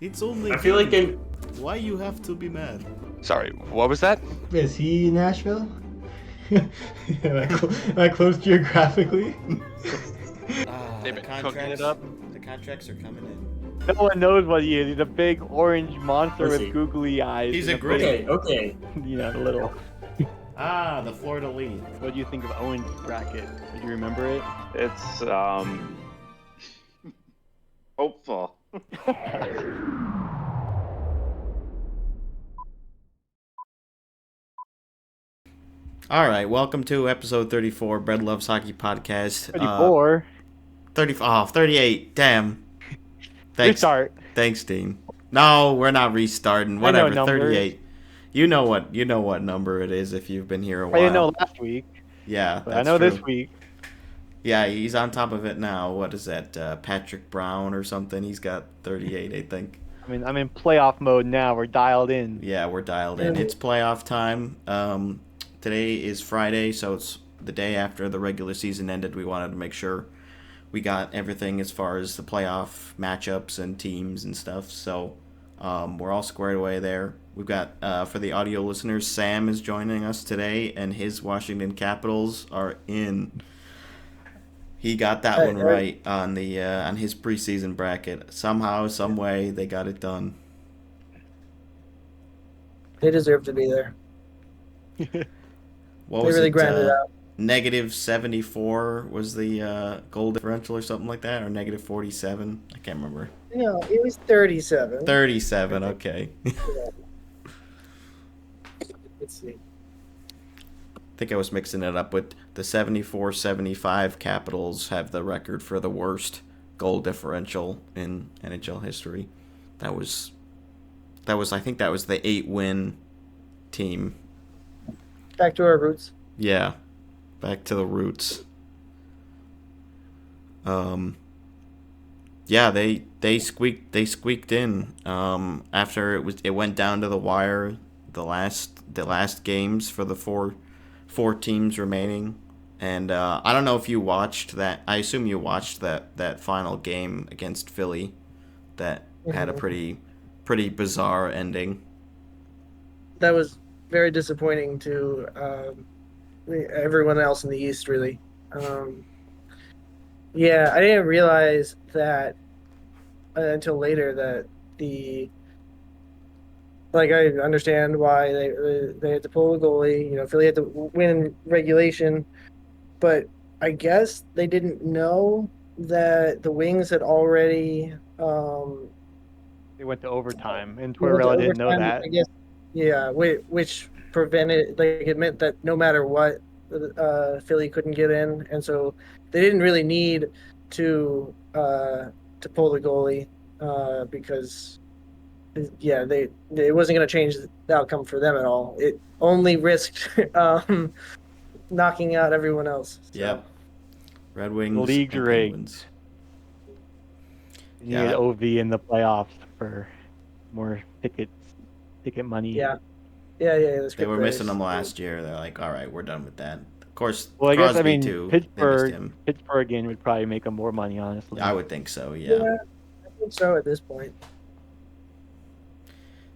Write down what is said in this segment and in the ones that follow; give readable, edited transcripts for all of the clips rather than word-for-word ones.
It's only I feel like game. Why you have to be mad? Sorry, what was that? Is he in Nashville? am, am I close geographically? They've The been cooking it contracts. up. The contracts are coming in. No one knows what he is. He's a big orange monster Let's with see. googly eyes. He's and a gritty. Okay. Little. The Florida lead. What do you think of Owen's bracket? Do you remember it? It's hopeful. All right, welcome to episode 34, Bread Loves Hockey Podcast. 34. 38. Damn. Thanks. Restart. Thanks, Dean. No, we're not restarting. Whatever. numbers. 38. You know what number it is if you've been here a while. I didn't know last week, Yeah, but that's I know true. this week. Yeah, he's on top of it now. What is that? Patrick Brown or something? He's got 38, I think. I mean, I'm in playoff mode now. We're dialed in. Yeah, we're dialed in. It's playoff time. Today is Friday, so it's the day after the regular season ended. We wanted to make sure we got everything as far as the playoff matchups and teams and stuff. So we're all squared away there. We've got, for the audio listeners, Sam is joining us today, and his Washington Capitals are in. He got that one right on the on his preseason bracket. Somehow, some way, they got it done. They deserve to be there. What They was really it? grinded it out. Negative 74 was the goal differential or something like that, or negative 47. I can't remember. No, it was 37. 37. Okay. Let's see. I think I was mixing it up with the 74-75 Capitals have the record for the worst goal differential in NHL history. That was I think that was the 8-win team. Back to our roots. Yeah. Back to the roots. Yeah, they squeaked in. After it went down to the wire, the last games for the four teams remaining. And I don't know if you watched that. I assume you watched that final game against Philly that had a pretty bizarre ending. That was very disappointing to everyone else in the East, really. Yeah, I didn't realize that until later that I understand why they had to pull the goalie. Philly had to win regulation, but I guess they didn't know that the Wings had already. They went to overtime, and Tortorella didn't know that. I guess, yeah, which prevented, it meant that no matter what, Philly couldn't get in, and so they didn't really need to pull the goalie because, yeah, it wasn't going to change the outcome for them at all. It only risked knocking out everyone else. So. Yep. Red Wings. The league's rigged. You need OV in the playoffs for more ticket money. Yeah. They were missing them last year. They're like, all right, we're done with that. Of course, well, Crosby too. Pittsburgh again would probably make them more money, honestly. I would think so. Yeah. I think so at this point.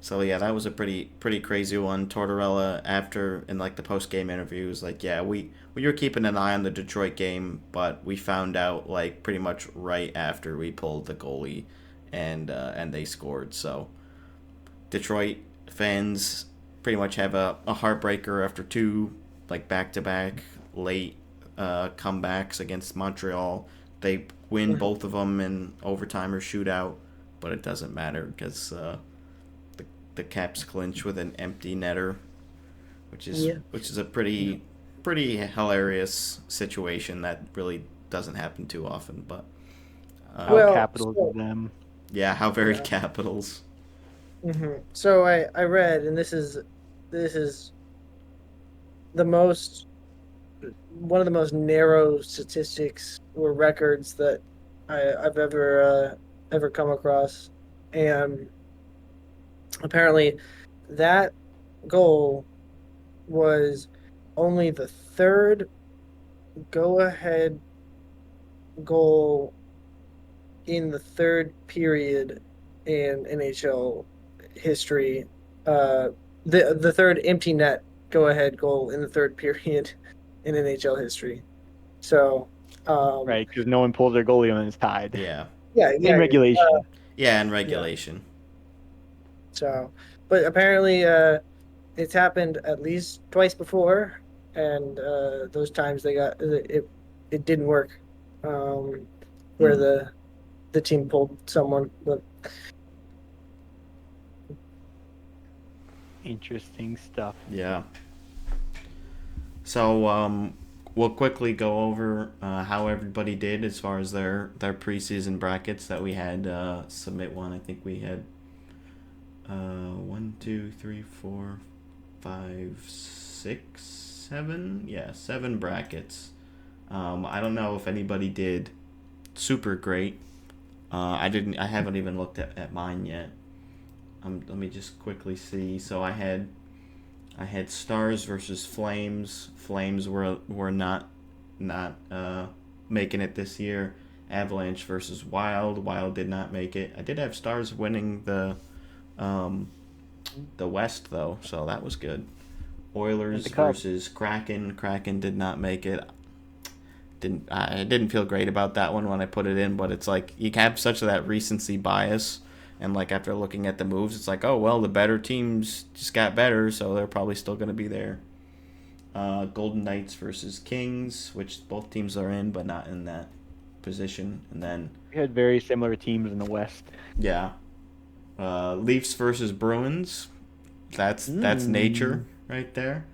So yeah, that was a pretty crazy one. Tortorella, after in the post game interview, was like, yeah, we were keeping an eye on the Detroit game, but we found out pretty much right after we pulled the goalie, and they scored. So Detroit fans pretty much have a heartbreaker after two back-to-back late comebacks against Montreal. They win both of them in overtime or shootout, but it doesn't matter because the Caps clinch with an empty netter, which is a pretty hilarious situation that really doesn't happen too often. But Capitals of them. Yeah, how very Capitals. Mm-hmm. So I read, and this is one of the most narrow statistics or records that I've ever come across, and apparently that goal was only the third go-ahead goal in the third period in NHL history. The third empty net go ahead goal in the third period in NHL history. So, Right, because no one pulls their goalie when it's tied. Yeah. yeah, In exactly. regulation. Yeah, in Yeah. regulation. So, but apparently, it's happened at least twice before, and those times they got it. It didn't work. Where Hmm. the team pulled someone, but Interesting stuff. Yeah. So we'll quickly go over how everybody did as far as their preseason brackets that we had submit one. I think we had 1, 2, 3, 4, 5, 6, 7. Yeah, 7 brackets. I don't know if anybody did super great. I didn't. I haven't even looked at mine yet. Let me just quickly see. So I had Stars versus Flames. Flames were not making it this year. Avalanche versus Wild. Wild did not make it. I did have Stars winning the West though, so that was good. Oilers the Cup. versus Kraken. Kraken did not make it. I didn't feel great about that one when I put it in, but it's like you have such that recency bias, and like after looking at the moves, it's like, oh well, the better teams just got better, so they're probably still going to be there. Golden Knights versus Kings, which both teams are in, but not in that position. And then We had very similar teams in the West. yeah, Leafs versus Bruins. That's nature right there.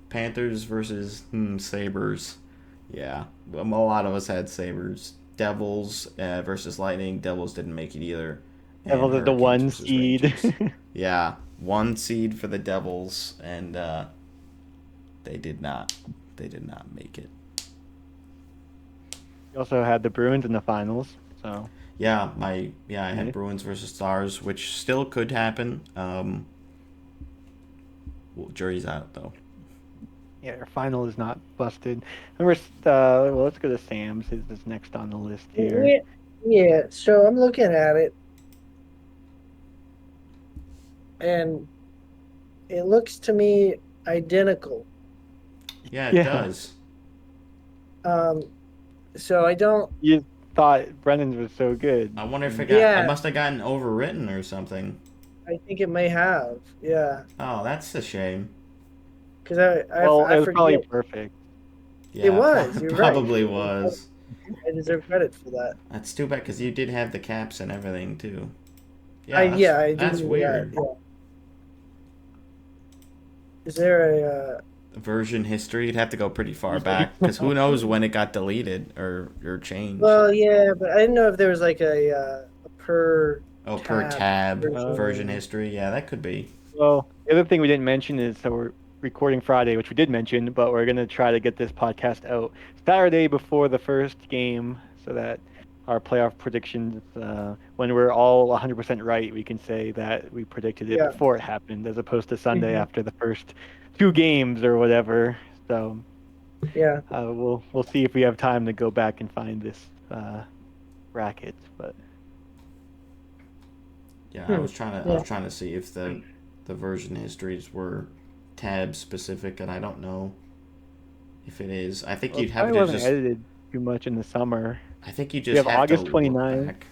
Panthers versus Sabres. Yeah, a lot of us had Sabres. Devils versus Lightning. Devils didn't make it either. And Devils is the Hurricanes one versus seed. Rangers. Yeah, 1 seed for the Devils, and they did not. They did not make it. We also had the Bruins in the finals. So Yeah, I had Bruins versus Stars, which still could happen. Well, jury's out though. yeah, our final is not busted. And well, let's go to Sam's. His is next on the list here. yeah. So I'm looking at it, and it looks to me identical. Yeah, it Yeah. does. So I don't. You thought Brennan's was so good. I wonder if Yeah. I must have gotten overwritten or something. I think it may have. Yeah, Oh, that's a shame. because Well, I it was forget. probably perfect. Yeah, was, you're right. probably was. I deserve credit for that. That's too bad because you did have the caps and everything too. I do That's remember weird. that, yeah. Is there a Version history, you'd have to go pretty far back because who knows when it got deleted or changed. well, yeah, but I didn't know if there was like a per Oh, per tab version. version history. Yeah, that could be. Well, the other thing we didn't mention is so we're recording Friday, which we did mention, but we're gonna try to get this podcast out Saturday before the first game, so that our playoff predictions, when we're all 100% right, we can say that we predicted it Yeah. before it happened, as opposed to Sunday Mhm. after the first 2 games or whatever. So Yeah. we'll see if we have time to go back and find this bracket, but. Yeah, I was trying to see if the version histories were tab specific, and I don't know if it is. I think you'd have Probably to wasn't just. edited too much in the summer. I think you We just have have August to 29th. look back.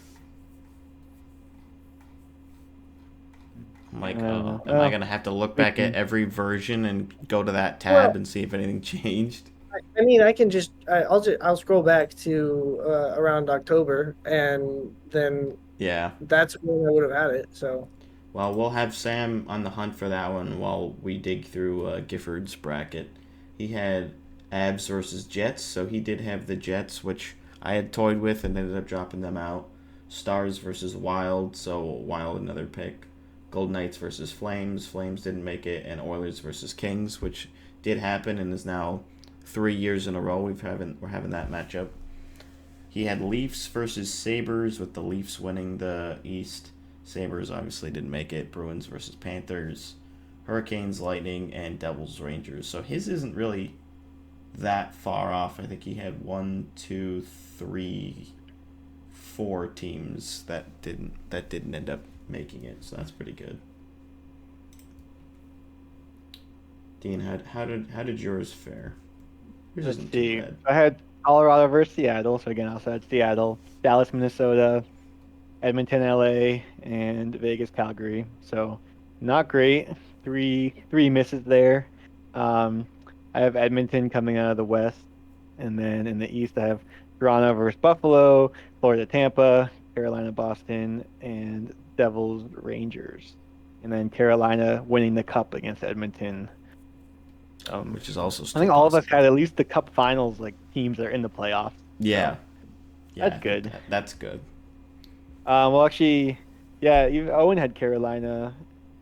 I'm like, I don't know. am I gonna have to look back at every version and go to that tab Well- and see if anything changed? I mean, I can I'll scroll back to around October, and then Yeah. that's when I would have had it. So Well, we'll have Sam on the hunt for that one while we dig through Gifford's bracket. He had Avs versus Jets, so he did have the Jets, which I had toyed with and ended up dropping them out. Stars versus Wild, so Wild another pick. Golden Knights versus Flames, Flames didn't make it, and Oilers versus Kings, which did happen and is now 3 years in a row we're having that matchup. He had Leafs versus Sabres, with the Leafs winning the East. Sabres obviously didn't make it. Bruins versus Panthers, Hurricanes, Lightning, and Devils, Rangers. So his isn't really that far off. I think he had 1, 2, 3, 4 teams that didn't end up making it, so that's pretty good. Dean, how did yours fare? Yours Let's isn't see. too bad. I had Colorado versus Seattle. So again, I also had Seattle, Dallas, Minnesota, Edmonton, LA, and Vegas, Calgary. So not great. Three misses there. Um, I have Edmonton coming out of the West, and then in the East I have Toronto versus Buffalo, Florida, Tampa, Carolina, Boston, and Devils, Rangers, and then Carolina winning the Cup against Edmonton. Which is also I still think all of us possible. had at least the Cup Finals like teams that are in the playoffs. Yeah. So Yeah, that's good. That's good. Well, actually, yeah, even Owen had Carolina,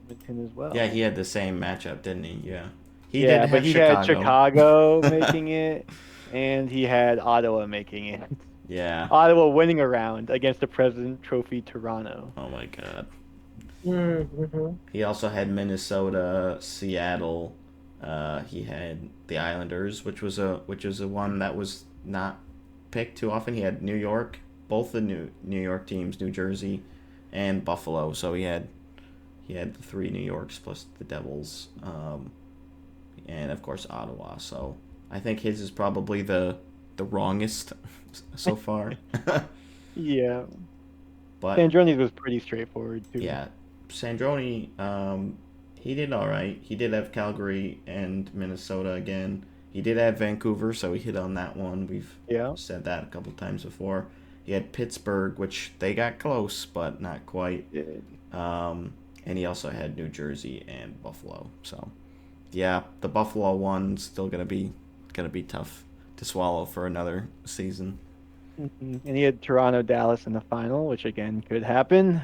Edmonton as well. Yeah, he had the same matchup, didn't he? Yeah. He did Yeah, but have he had Chicago. Chicago making it, and he had Ottawa making it. Yeah. Ottawa winning a round against the President Trophy Toronto. Oh my god. Mm-hmm. He also had Minnesota, Seattle. He had the Islanders, which was a one that was not picked too often. He had New York, both the New York teams, New Jersey, and Buffalo. So he had the three New Yorks plus the Devils, and of course Ottawa. So I think his is probably the wrongest so far. Yeah, But Sandroni's was pretty straightforward too. yeah, Sandroni, he did all right. He did have Calgary and Minnesota again. He did have Vancouver, so he hit on that one. We've Yeah. said that a couple times before. He had Pittsburgh, which they got close, but not quite. And he also had New Jersey and Buffalo. So, yeah, the Buffalo one's still gonna be tough to swallow for another season. And he had Toronto, Dallas in the final, which again could happen.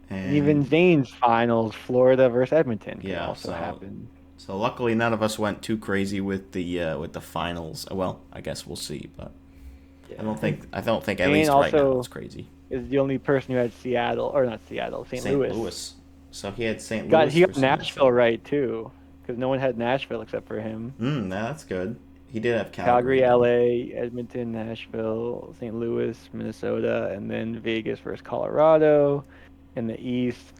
And even And Zane's finals, Florida versus Edmonton, could yeah, also happen. so luckily none of us went too crazy with the finals. Well, I guess we'll see, but I don't think at Zane least right now also it's crazy. is the only person who had Seattle, or not Seattle, St. St. Louis. Louis. So he had St. Louis. He got versus Nashville Minnesota. right too, because no one had Nashville except for him. That's good. He did have Calgary Calgary, though. LA, Edmonton, Nashville, St. Louis, Minnesota, and then Vegas versus Colorado. In the East,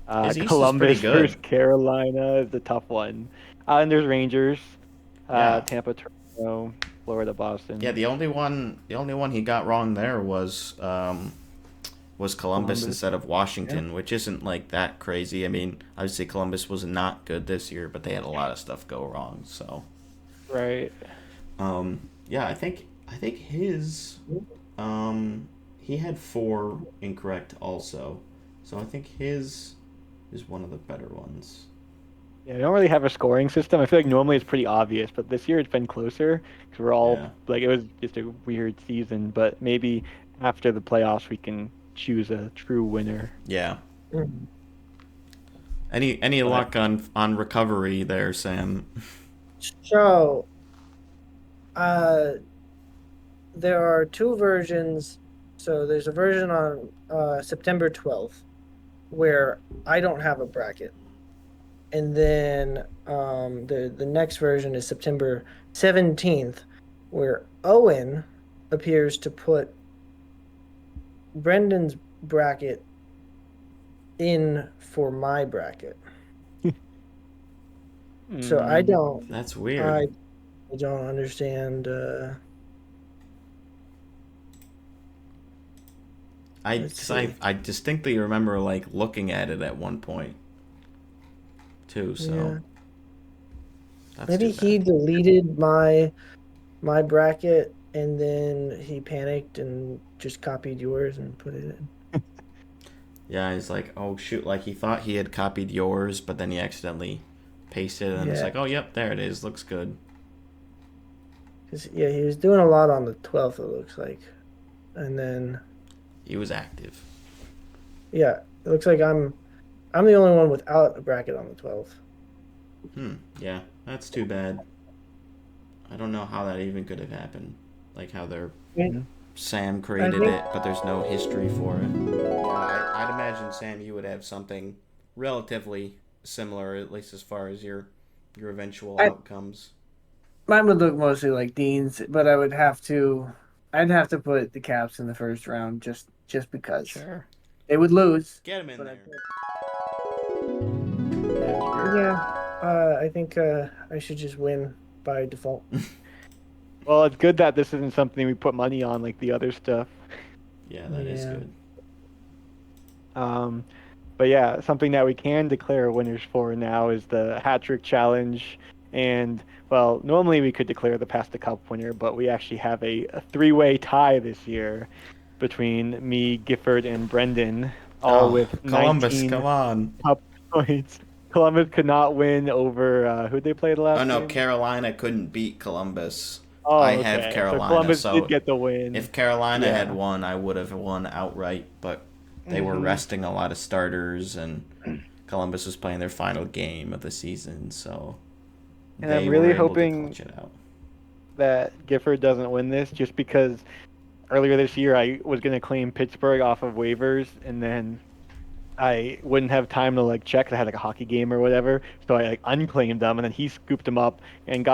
His East is pretty Columbus good. versus Carolina is the tough one. And there's Rangers, Yeah. Tampa, Toronto, Florida, Boston. Yeah, the only one he got wrong there was Columbus instead of Washington, which isn't like that crazy. I mean, obviously Columbus was not good this year, but they had a lot of stuff go wrong. So, Right. yeah, I think his he had 4 incorrect also. So I think his is one of the better ones. Yeah, I don't really have a scoring system. I feel like normally it's pretty obvious, but this year it's been closer because we're all Yeah. like it was just a weird season. But maybe after the playoffs we can choose a true winner. Yeah. Mhm. Any But luck on recovery there, Sam? So, there are 2 versions. So there's a version on September 12th where I don't have a bracket, and then the next version is September 17th, where Owen appears to put Brendan's bracket in for my bracket. So I don't. That's weird. I don't understand. Let's see. I distinctly remember like looking at it at one point too. So Yeah. that's Maybe too he bad. deleted my bracket and then he panicked and just copied yours and put it in. Yeah, he's like, oh shoot, like he thought he had copied yours, but then he accidentally pasted it, and it's Yeah. like, oh yep, there it is, looks good. 'Cause, yeah, he was doing a lot on the 12th, it looks like. And then, He was active. yeah, it looks like I'm the only one without a bracket on the 12th. Yeah, that's too bad. I don't know how that even could have happened. Like how Sam created think- it, but there's no history for it. Yeah, I'd imagine, Sam, you would have something relatively similar, at least as far as your eventual outcomes. Mine would look mostly like Dean's, but I'd have to put the Caps in the first round just because. Sure. They would lose. Get him in But there. yeah, I think I should just win by default. Well, it's good that this isn't something we put money on like the other stuff. Yeah, that is Yeah. good. Um, but yeah, something that we can declare winners for now is the hat trick challenge. And well, normally we could declare the Past the Cup winner, but we actually have a three-way tie this year between me, Gifford, and Brendan, all Oh, with Columbus, 19 come on. cup points. Columbus could not win over who'd they play the Oh last no, game? Carolina couldn't beat Columbus. I Oh, have okay. So Carolina, Columbus did so get the win. if Carolina had Yeah. won, I would have won outright, but they were Mhm. resting a lot of starters, and Columbus was playing their final game of the season, so And I'm they were really able to hoping clutch it out. that Gifford doesn't win this just because earlier this year I was going to claim Pittsburgh off of waivers and then I wouldn't have time to like check. I had like a hockey game or whatever, so I like unclaimed them and then he scooped them up and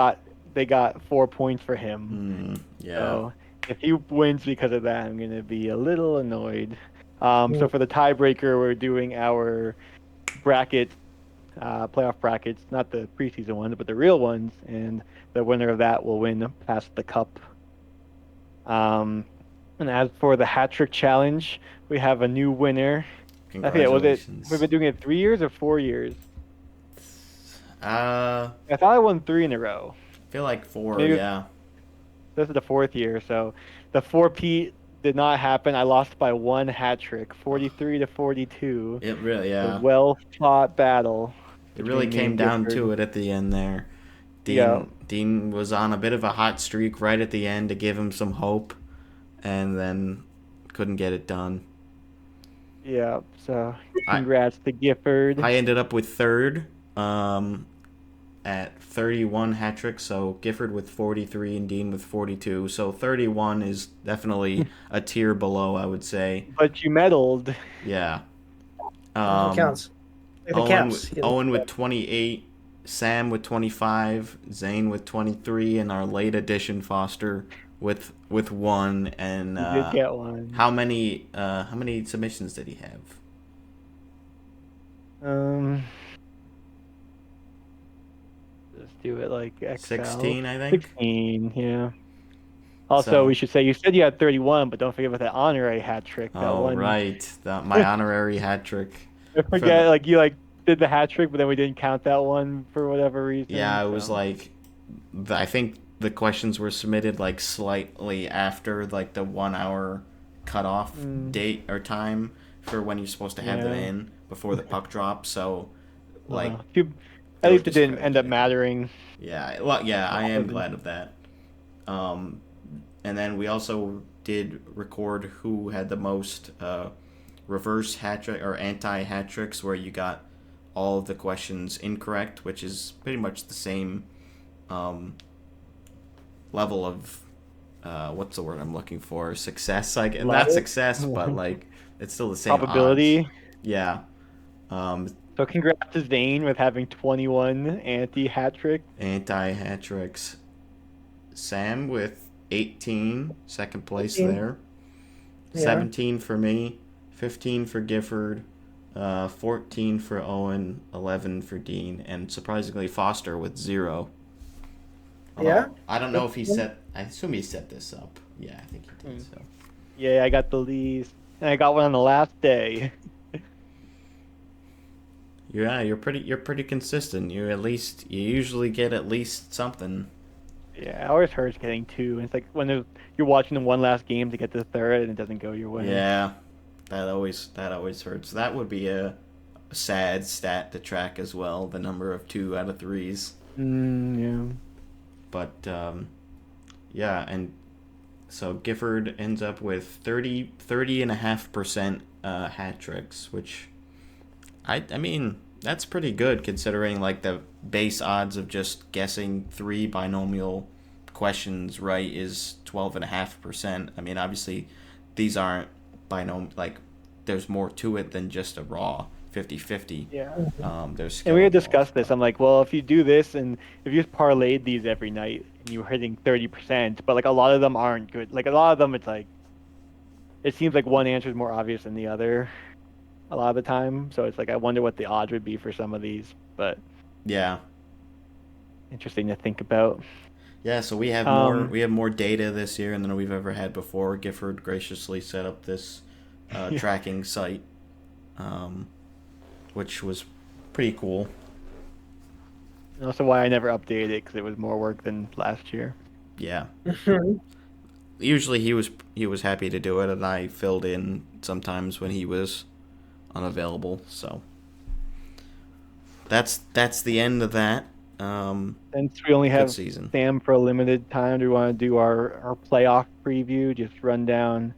they got 4 points for him. Yeah. So if he wins because of that, I'm going to be a little annoyed. So Mm. for the tiebreaker, we're doing our bracket playoff brackets, not the preseason ones, but the real ones, and the winner of that will win past the cup. And as for the hat trick challenge, we have a new winner. I forget, we've Congratulations. been doing it 3 years or 4 years? I I thought I won three in a row. feel like 4, Maybe yeah. this is the fourth year, so the 4P did not happen. I lost by one hat trick, 43-42. It really, A yeah. well fought battle It really between me came and down to Gifford. it at the end there. Yeah, Dean was on a bit of a hot streak right at the end to give him some hope, and then couldn't get it done. yeah. So I congrats to Gifford. I ended up with third, at 31 hat tricks. So Gifford with 43 and Dean with 42. So 31 is definitely a tier below, I would say. But you meddled. Yeah. It counts. If it Owen counts. Owen with 28, Sam with 25, Zane with 23, and our late addition Foster with one. And You did get one. how many submissions did he have? Um, let's do it like Excel. 16, I think. 16, yeah. Also, So we should say you said you had 31, but don't forget about that honorary hat trick. That oh one. right, my honorary hat trick. I For forget, the, like you like did the hat trick, but then we didn't count that one for whatever reason. yeah, it was so. like I think the questions were submitted like slightly after like the 1 hour cutoff date or time for when you're supposed to have them Yeah. in before the puck drop. So like At they least were it didn't end up discredited. mattering. Yeah, well, yeah, I am glad of that. And then we also did record who had the most reverse hat trick or anti hat tricks, where you got all of the questions incorrect, which is pretty much the same level of what's the word I'm looking for? Success, like not Level? success, but like it's still the same Probability. odds. Yeah. So congrats to Zane with having 21 anti hat trick. Anti hat tricks. Sam with 18, second place 18. there. Yeah. 17 for me, 15 for Gifford, 14 for Owen, 11 for Dean, and surprisingly Foster with 0. Yeah? I don't know if he set. I assume he set this up. Yeah, I think he did. So Yeah, I got the least. And I got one on the last day. yeah, you're pretty consistent. You usually get at least something. Yeah, it always hurts getting two. It's like when you're watching the one last game to get the third and it doesn't go your way. Yeah, that always hurts. That would be a sad stat to track as well. The number of 2 out of 3s. Yeah. But yeah, and so Gifford ends up with 30.5% hat tricks, which I mean that's pretty good considering like the base odds of just guessing 3 binomial questions right is 12.5%. I mean obviously these aren't binomial, like there's more to it than just a raw 50-50. Yeah. There's And we had skill discussed this. I'm like, well, if you do this and if you just parlayed these every night and you were hitting 30%, but like a lot of them aren't good. Like a lot of them, it's like, it seems like one answer is more obvious than the other. a lot of the time. So it's like I wonder what the odds would be for some of these, but Yeah. interesting to think about. Yeah, so we have Um, more data this year than we've ever had before. Gifford graciously set up this yeah. tracking site, um, which was pretty cool. And also why I never updated it because it was more work than last year. Yeah. Usually he was happy to do it, and I filled in sometimes when he was unavailable. So that's the end of that. Since we only Good have season. Sam for a limited time, do we want to do our playoff preview? Just run down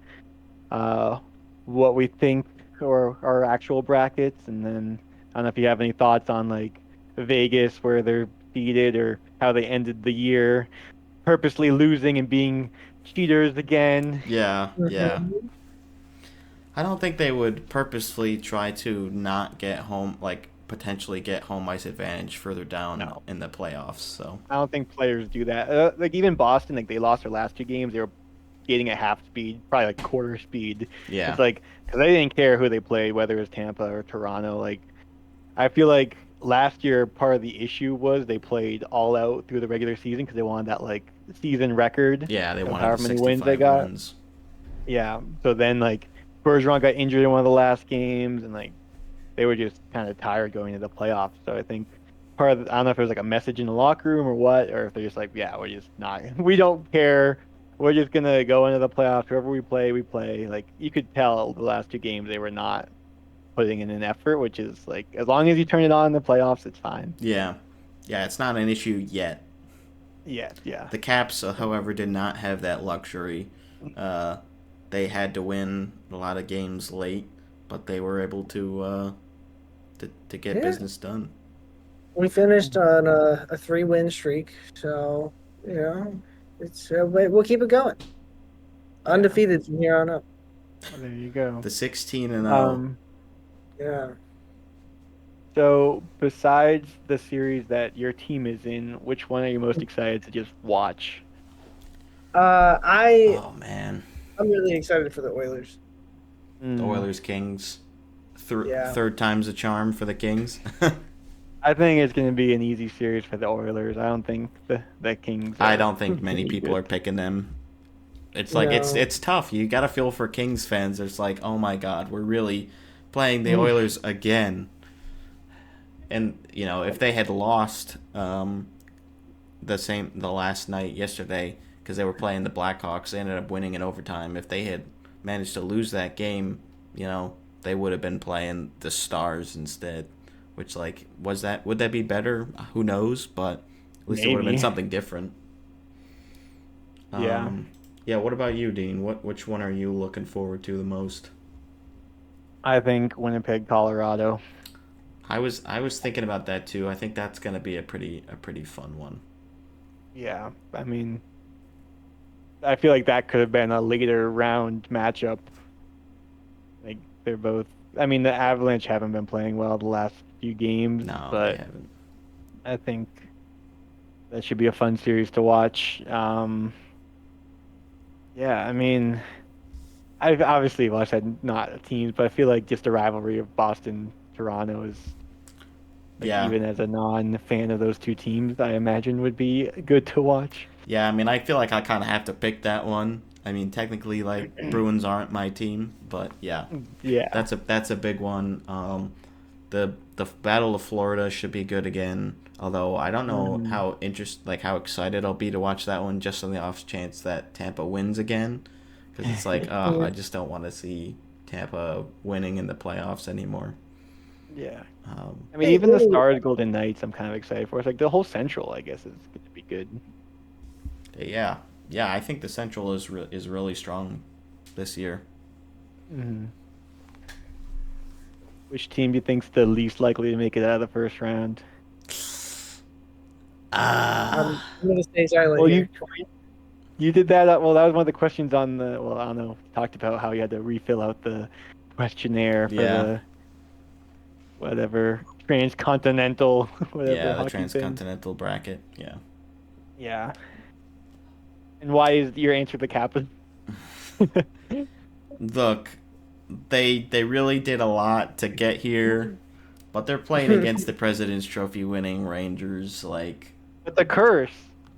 uh, what we think or our actual brackets, and then I don't know if you have any thoughts on like Vegas, where they're seeded, or how they ended the year, purposely losing and being cheaters again. Yeah, yeah. Mhm. I don't think they would purposefully try to not get home, like potentially get home ice advantage further down No, in the playoffs. So I don't think players do that. Like even Boston, like they lost their last two games, they were skating at half speed, probably like quarter speed. yeah, It's like because they didn't care who they played, whether it was Tampa or Toronto. Like I feel like last year part of the issue was they played all out through the regular season because they wanted that like season record yeah, they of wanted the however many wins they 65 got. wins. Yeah. So then like Bergeron got injured in one of the last games, and like they were just kind of tired going into the playoffs. So I think part of I don't know if it was like a message in the locker room or what, or if they're just like, yeah, we're just not, we don't care. We're just gonna go into the playoffs. Whoever we play, we play. Like you could tell the last two games they were not putting in an effort, which is like as long as you turn it on in the playoffs, it's fine. Yeah, yeah, it's not an issue yet. Yes, yeah. The Caps, however, did not have that luxury. Uh, they had to win a lot of games late, but they were able to get Yeah. business done. We finished on a 3-win streak, so you know it's we'll keep it going. Undefeated from here on up. Well, there you go. The 16-0. Um, Yeah. so besides the series that your team is in, which one are you most excited to just watch? Oh man, I'm really excited for the Oilers. the Hmm. Oilers Kings. Yeah. Third time's a charm for the Kings. I think it's going to be an easy series for the Oilers. I don't think the Kings I are don't think many any people good. are picking them. It's like No. it's tough. You got to feel for Kings fans. It's like, oh my God, we're really playing the Mm. Oilers again. And if they had lost the last night yesterday because they were playing the Blackhawks, they ended up winning in overtime. If they had managed to lose that game, they would have been playing the Stars instead. Which would that be better? Who knows? But at least it would have been Maybe. something different. Yeah. Yeah. What about you, Dean? Which one are you looking forward to the most? I think Winnipeg, Colorado. I was thinking about that too. I think that's gonna be a pretty fun one. Yeah. I mean, I feel like that could have been a later round matchup. Like they're both. I mean, the Avalanche haven't been playing well the last few games, No, they but haven't. I think that should be a fun series to watch. Yeah, I mean, I've obviously, well, I said not teams, but I feel like just the rivalry of Boston, Toronto is like Yeah, even as a non-fan of those two teams, I imagine would be good to watch. yeah. I mean, I feel like I kind of have to pick that one. I mean, technically, like Bruins aren't my team, but yeah, Yeah. that's a big one. The Battle of Florida should be good again. Although I don't know Mm, how excited I'll be to watch that one, just on the off chance that Tampa wins again, because it's like, Yeah. I just don't want to see Tampa winning in the playoffs anymore. yeah. Um, I mean, Hey, even the hey, Stars, Golden Knights, I'm kind of excited for. It's like the whole Central, I guess, is going to be good. yeah, yeah. I think the Central is really strong this year. Hmm. Which team do you think's the least likely to make it out of the first round? I'm gonna stay silent Well, here. you did that. Well, that was one of the questions on the. Well, I don't know. Talked about how you had to refill out the questionnaire for Yeah, the whatever transcontinental whatever yeah. The hockey thing. transcontinental bracket. Yeah. Yeah. And why is your answer the Capitals? Look, they really did a lot to get here, but they're playing against the President's Trophy winning Rangers. Like, But the curse.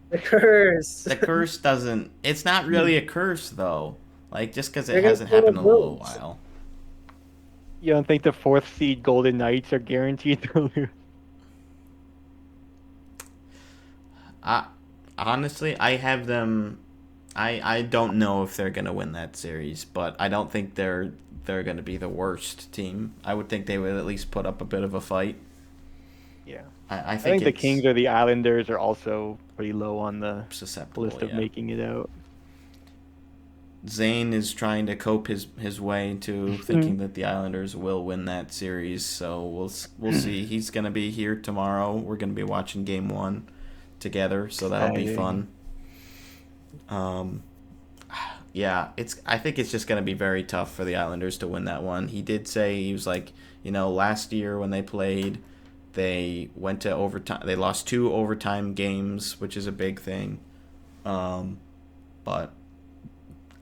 The curse. the curse doesn't. It's not really a curse though. Like, just because They're it gonna hasn't put up happened in a little rules. while. You don't think the 4th seed Golden Knights are guaranteed to lose? Honestly, I have them. I don't know if they're gonna win that series, but I don't think they're gonna be the worst team. I would think they would at least put up a bit of a fight. Yeah. I I think the it's Kings or the Islanders are also pretty low on the susceptible. list of Yeah. making it out. Zane is trying to cope his way into thinking that the Islanders will win that series. So we'll see. He's gonna be here tomorrow. We're gonna be watching Game 1 together, so that'll be fun. Yeah, I think it's just gonna be very tough for the Islanders to win that one. He did say, he was like, last year when they played, they went to overtime. They lost 2 overtime games, which is a big thing. But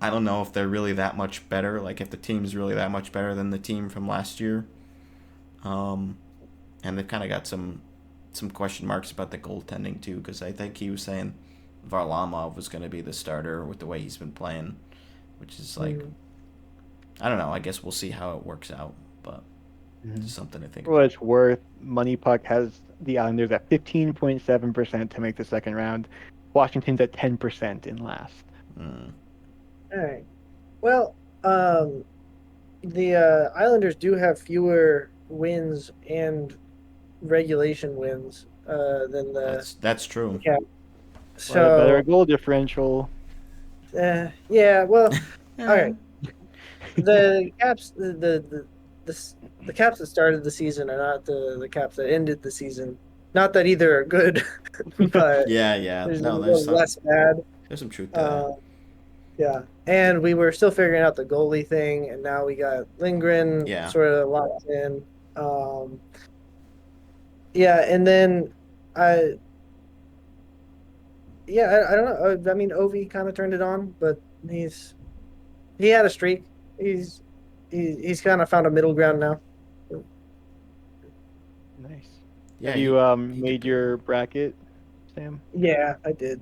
I don't know if they're really that much better. Like, if the team's really that much better than the team from last year. And they've kind of got some question marks about the goaltending too, because I think he was saying Varlamov was going to be the starter with the way he's been playing, which is like, I don't know. I guess we'll see how it works out, but it's something to think For what it's worth, Money Puck has the Islanders at 15.7% to make the second round. Washington's at 10% in last. Mm. All right. Well, the Islanders do have fewer wins and regulation wins than the That's true. Caps. But a better So, goal differential. yeah. Well, all right. The Caps, the Caps that started the season are not the Caps that ended the season. Not that either are good, but Yeah. there's No, a there's little less bad. there's some truth to that. Yeah, and we were still figuring out the goalie thing, and now we got Lindgren Yeah. sort of locked in. Yeah, and then I don't know. I mean, Ovi kind of turned it on, but he had a streak. He's kind of found a middle ground now. Nice. Yeah, Have you made your bracket, Sam? Yeah, I did.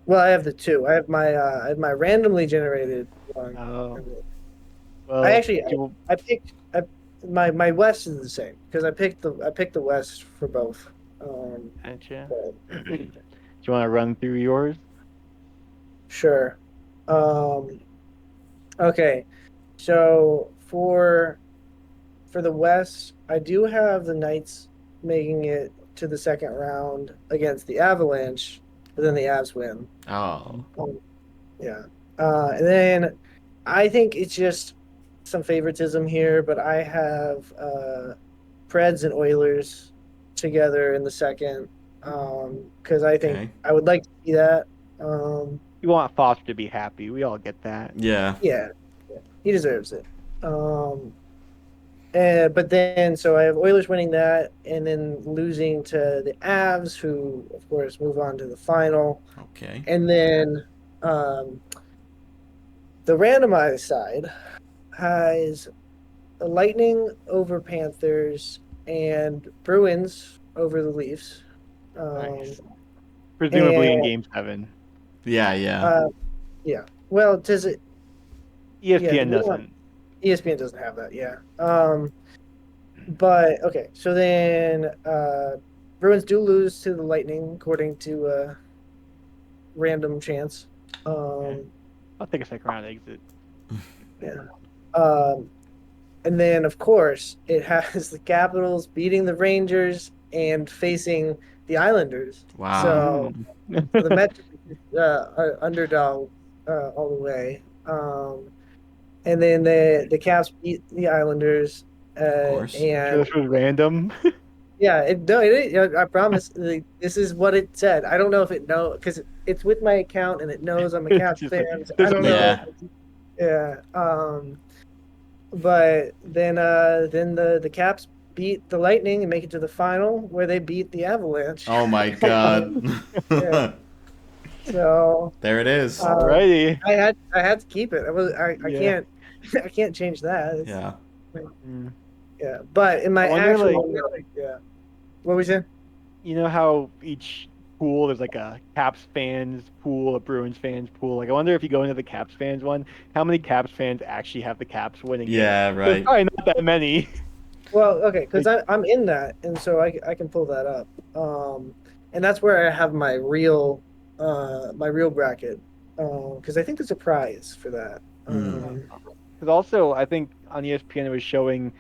Well, I have the 2. I have my randomly generated one. Oh. Well, I actually you- I picked my West is the same because I picked the West for both. Gotcha. But Do you want to run through yours? sure. Okay. So for the West, I do have the Knights making it to the second round against the Avalanche, but then the Avs win. Oh. Yeah. And then I think it's just some favoritism here, but I have Preds and Oilers together in the second because I think Okay. I would like to see that. You want Foster to be happy. We all get that. Yeah. Yeah, he deserves it. But then, so I have Oilers winning that, and then losing to the Avs, who of course move on to the final, Okay. and then the randomized side has Lightning over Panthers and Bruins over the Leafs. Nice. Presumably in and- Game 7. Yeah. Yeah. Well, does it? ESPN the doesn't. ESPN doesn't have that, yeah. But okay, so then Bruins do lose to the Lightning according to random chance. I'll take a second round exit. Yeah. And then of course it has the Capitals beating the Rangers and facing the Islanders. Wow. So the Mets are underdog all the way. And then the Caps beat the Islanders. Of course. So And this was random. yeah, I promise. This is what it said. I don't know if it knows because it's with my account and it knows I'm a Caps Just fan. like, So I don't know. Yeah. Yeah. But then the Caps beat the Lightning and make it to the final where they beat the Avalanche. Oh my God. Yeah. So There it is. Alrighty. I had to keep it. I Yeah. can't. I can't change that. Yeah. Mm. Yeah, but in my I wonder, actual, yeah. What was it? You know how each pool there's like a Caps fans pool, a Bruins fans pool. Like I wonder if you go into the Caps fans one, how many Caps fans actually have the Caps winning it? Yeah, There's right. probably not that many. Well, okay, because Like, I'm in that, and so I can pull that up. And that's where I have my real bracket. Because I think there's a prize for that. Hmm. because also I think on ESPN it was showing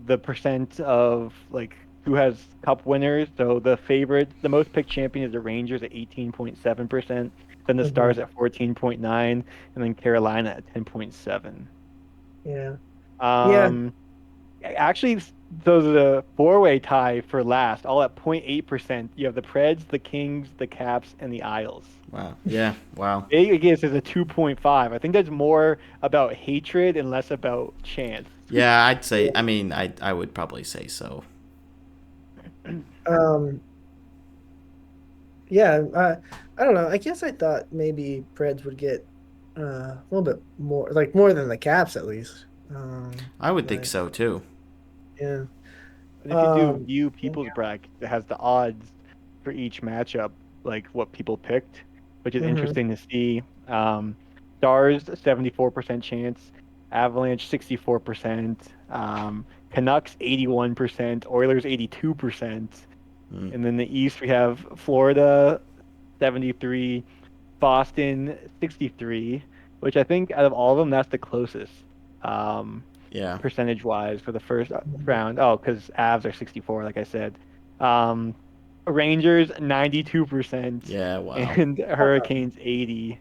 the percent of like who has cup winners. So the favorite, the most picked champion is the Rangers at 18.7%, then the Stars Mhm. at 14.9, and then Carolina at 10.7. Yeah. Yeah. Um, Actually, so the four-way tie for last, all at 0.8%. You have the Preds, the Kings, the Caps, and the Isles. Wow. Yeah. Wow. Vegas is a 2.5. I think that's more about hatred and less about chance. Yeah, I'd say. I mean, I would probably say so. Um. Yeah. I don't know. I guess I thought maybe Preds would get a little bit more, like more than the Caps at least. I would think But so too. yeah. And if you do Um. view people's bracket, it has the odds for each matchup, like what people picked, which is Mhm. interesting to see. Stars 74% chance, Avalanche 64%, Canucks 81%, Oilers 82%, Mm. and then the East we have Florida 73, Boston 63, which I think out of all of them that's the closest. Um, Yeah. Percentage wise for the first round. Oh, because Avs are 64, like I said. Um, Rangers 92% Yeah. Wow. and Hurricanes 80.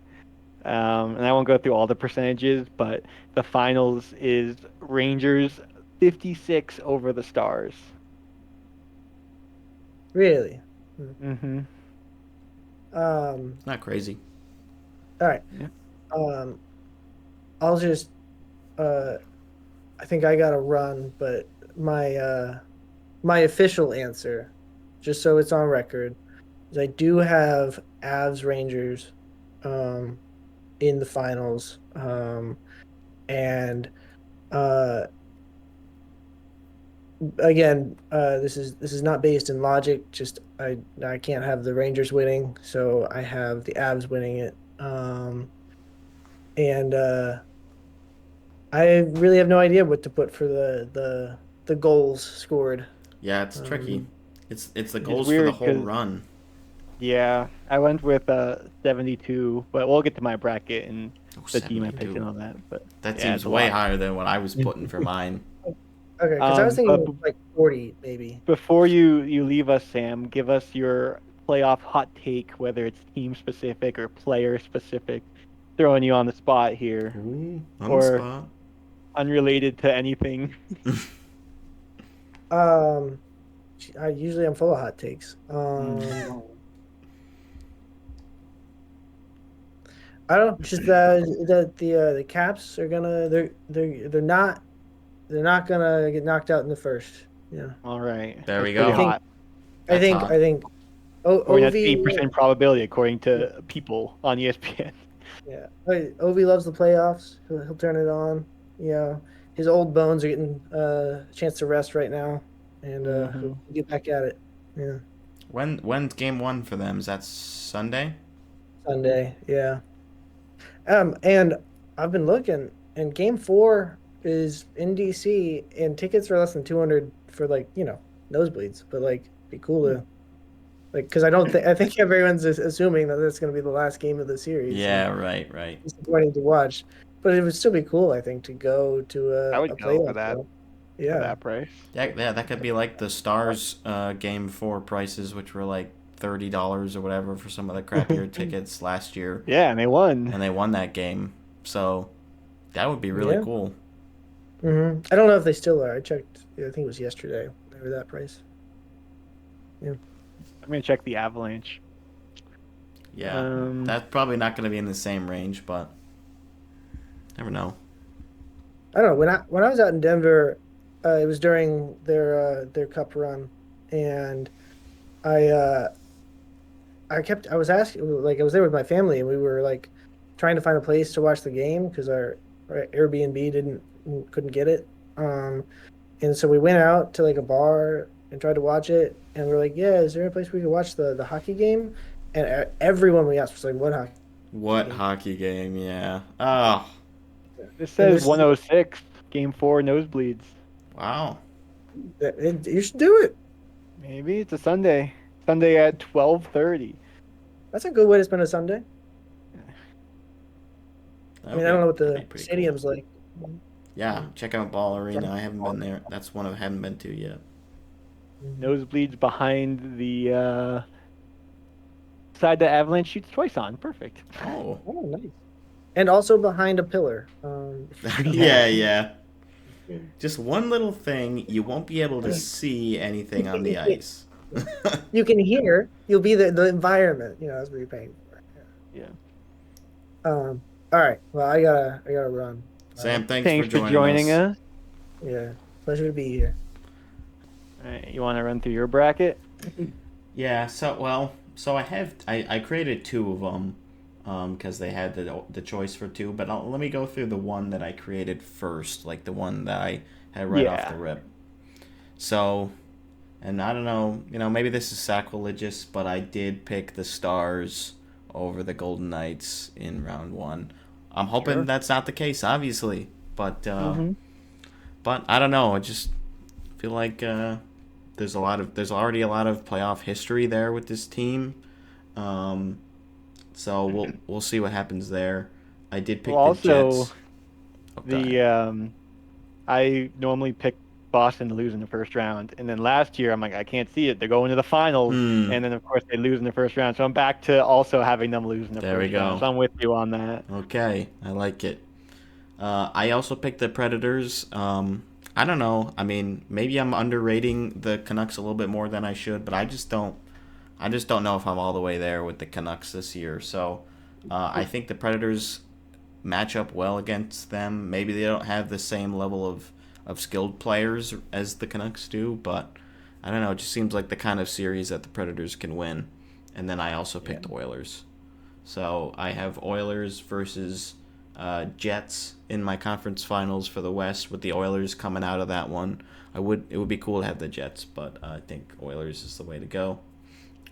And I won't go through all the percentages, but the finals is Rangers 56 over the Stars. Really. Hmm. Mm-hmm. Not crazy. All right. Yeah. Um. I'll just. Uh. I think I gotta run, but my official answer, just so it's on record, is I do have Avs Rangers, um, in the finals. And uh, again, this is not based in logic. Just I can't have the Rangers winning, so I have the Avs winning it. And I really have no idea what to put for the goals scored. Yeah, it's tricky. Um, It's the Which is goals for the weird whole because, run. yeah, I went with 72, but we'll get to my bracket and Oh, the team I picked 72. and all that. But That yeah, it's seems a way lot. higher than what I was putting for mine. okay, because I was But thinking like 40 maybe. before you leave us, Sam, give us your playoff hot take, whether it's team specific or player specific. Throwing you on the spot here, Ooh, on the or spot. unrelated to anything. Um, I'm full of hot takes. I don't know, just the Caps are gonna they're not gonna get knocked out in the first. Yeah, All right, There that's we pretty I go. think hot. That's hot. I mean, that's Ovi 8% probability according to people on ESPN. yeah Ovi loves the playoffs. He'll turn it on. You know, his old bones are getting a chance to rest right now, and Hmm. he'll get back at it. Yeah, When's game one for them? Is that Sunday? Sunday. Yeah. And I've been looking, and Game Four is in DC, and tickets are less than 200 for like nosebleeds. But like, be cool to like because I think everyone's just assuming that that's going to be the last game of the series, so Yeah, right, right. it's disappointing to watch. But it would still be cool, I think, to go to I a would go playoff show. for Yeah, that price. Yeah, that could be like the Stars game four prices, which were like $30 or whatever for some of the crappier tickets last year, Yeah, and they won. and they won that game. So that would be really yeah. cool. I don't know if they still are. I checked. Yeah, I think it was yesterday. They were that price. Yeah. I'm gonna check the Avalanche. Yeah, Um, that's probably not going to be in the same range, but never know. I don't know when I was out in Denver, it was during their cup run, and I I was asking like I was there with my family and we were like trying to find a place to watch the game because our Airbnb couldn't get it. And so we went out to like a bar and tried to watch it. And we're like, yeah, is there a place we could watch the hockey game? And everyone we asked was like, what hockey What game? hockey game? Yeah. Oh, This And says this is 106, Game 4, nosebleeds. wow. you should do it. Maybe it's a Sunday. Sunday at 12:30. That's a good way to spend a Sunday. I mean, I don't know what That'd the be pretty stadium's cool. like. Yeah, check out Ball Arena. I haven't been there. That's one I haven't been to yet. Nosebleeds behind the side that Avalanche shoots twice on. Perfect. Oh. Oh, nice. And also behind a pillar. Yeah, yeah. Just one little thing, you won't be able to see anything on the ice. You can hear. You'll be the environment. That's what you're paying for. Yeah. All right. Well, I gotta run. Sam, thanks Thanks for for joining us. Yeah. Pleasure to be here. All right, you want to run through your bracket? Yeah, so I created two of them because they had the choice for two, but let me go through the one that I created first, like the one that I had right off the rip. So, and I don't know, maybe this is sacrilegious, but I did pick the Stars over the Golden Knights in round one. I'm hoping that's not the case, obviously, but but I don't know. I just feel like there's already a lot of playoff history there with this team. So we'll see what happens there. I did pick the Jets. I normally pick Boston to lose in the first round, and then last year I'm like, I can't see it. They're going to the finals, and then of course they lose in the first round. So I'm back to also having them lose in the first round. So I'm with you on that. Okay, I like it. I also picked the Predators. I don't know. I mean, maybe I'm underrating the Canucks a little bit more than I should, but I just don't know if I'm all the way there with the Canucks this year. So I think the Predators match up well against them. Maybe they don't have the same level of skilled players as the Canucks do, but I don't know. It just seems like the kind of series that the Predators can win. And then I also picked Oilers. So I have Oilers versus Jets in my conference finals for the West, with the Oilers coming out of that one. It would be cool to have the Jets, but I think Oilers is the way to go.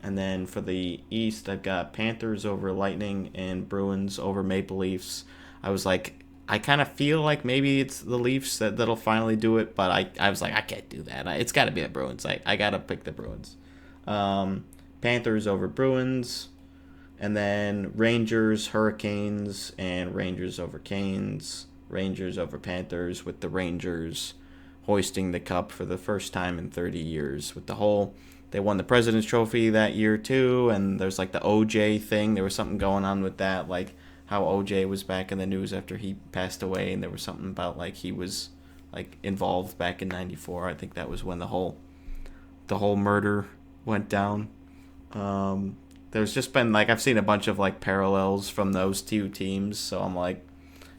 And then for the East, I've got Panthers over Lightning and Bruins over Maple Leafs. I kind of feel like maybe it's the Leafs that'll finally do it, but I was like, I can't do that. It's got to be the Bruins. I got to pick the Bruins. Panthers over Bruins. And then Rangers, Hurricanes, and Rangers over Canes. Rangers over Panthers, with the Rangers hoisting the cup for the first time in 30 years. They won the President's Trophy that year too, and there's like the OJ thing. There was something going on with that, like how OJ was back in the news after he passed away, and there was something about like he was like involved back in '94. I think that was when the whole murder went down. There's just been like I've seen a bunch of like parallels from those two teams, so I'm like,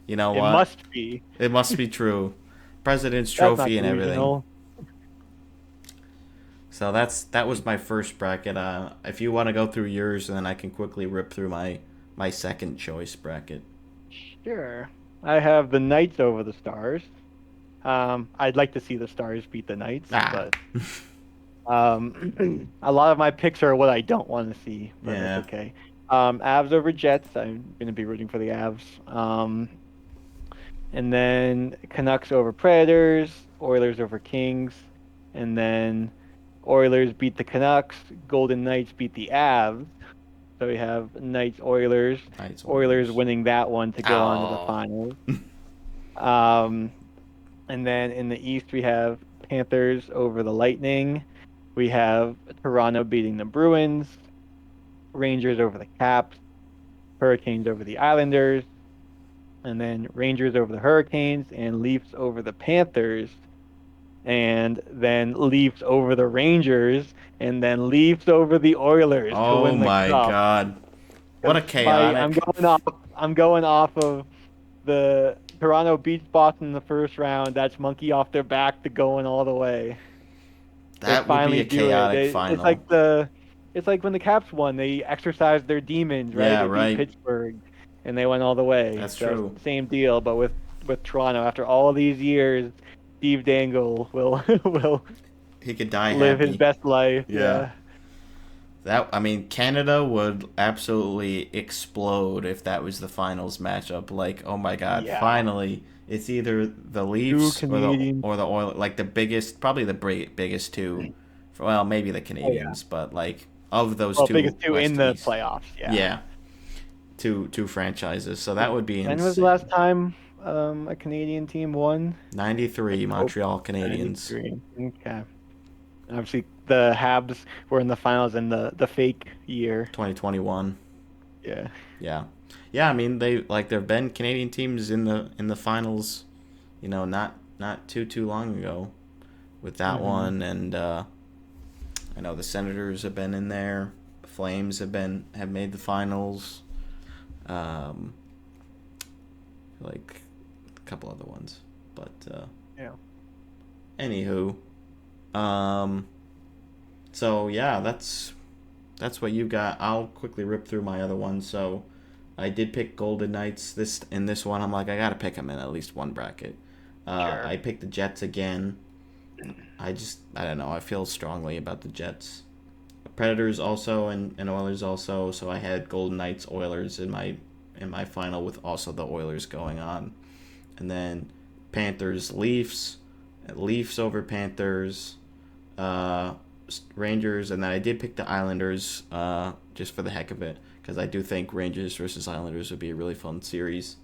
you know what? It must be true. President's Trophy and everything. So that was my first bracket. If you want to go through yours, then I can quickly rip through my second choice bracket. Sure. I have the Knights over the Stars. I'd like to see the Stars beat the Knights, but a lot of my picks are what I don't want to see, but that's okay. Avs over Jets. I'm going to be rooting for the Avs. And then Canucks over Predators, Oilers over Kings, and then Oilers beat the Canucks, Golden Knights beat the Avs. So we have Knights Oilers. Oilers winning that one to go on to the finals. And then in the East we have Panthers over the Lightning. We have Toronto beating the Bruins, Rangers over the Caps, Hurricanes over the Islanders, and then Rangers over the Hurricanes, and Leafs over the Panthers, and then Leafs over the Rangers, and then Leafs over the Oilers to win the cup. Oh my God! What a chaotic! I'm going off of the Toronto beats Boston in the first round. That's monkey off their back to going all the way. That would be a chaotic final. It's like when the Caps won. They exercised their demons, right? Yeah, they beat Pittsburgh, and they went all the way. That's true. Same deal, but with with Toronto after all these years. Steve Dangle will will He could die live his happy. best life. Yeah. Yeah. Canada would absolutely explode if that was the finals matchup. Like, oh my God, Yeah. finally, it's either the Two Leafs Canadian. or the Oilers, like the biggest, probably the biggest two. Well, maybe the Canadians, but like of those Well, two, biggest two West in to the East. playoffs. Yeah. Yeah, two franchises. So that would be When was the last insane. time a Canadian team won? 93 Oh, Montreal Canadiens. 93. Okay. Obviously, the Habs were in the finals in the fake year. 2021. Yeah. Yeah. Yeah, I mean there've been Canadian teams in the finals, not too long ago with that one, and I know the Senators have been in there. The Flames have made the finals. Like a couple other ones. But Yeah. anywho, so yeah, that's what you got. I'll quickly rip through my other ones. So I did pick Golden Knights in this one. I'm like, I gotta pick them in at least one bracket. Sure. I picked the Jets again. I don't know. I feel strongly about the Jets. Predators also and Oilers also. So I had Golden Knights, Oilers in my final with also the Oilers going on, and then Panthers, Leafs over Panthers. Rangers, and then I did pick the Islanders just for the heck of it, because I do think Rangers versus Islanders would be a really fun series.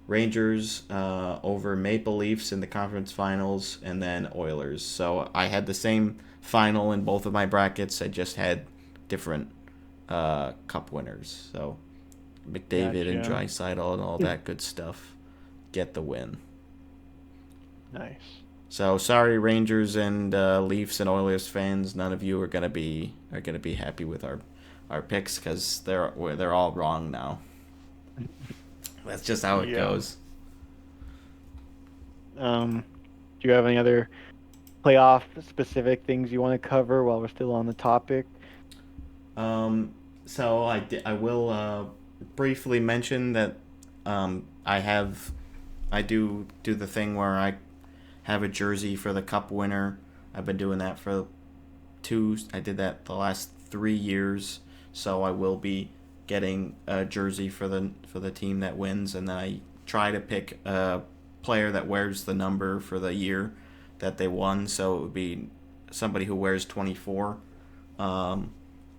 Rangers over Maple Leafs in the conference finals, and then Oilers. So I had the same final in both of my brackets. I just had different cup winners. So McDavid and Gotcha. Draisaitl and all that good stuff get the win. Nice. So sorry, Rangers and Leafs and Oilers fans. None of you are gonna be happy with our picks, because they're all wrong now. That's just how it goes. Do you have any other playoff specific things you want to cover while we're still on the topic? So I will briefly mention that I do the thing where I have a jersey for the cup winner. I've been doing that I did that the last 3 years, so I will be getting a jersey for the team that wins, and then I try to pick a player that wears the number for the year that they won, so it would be somebody who wears 24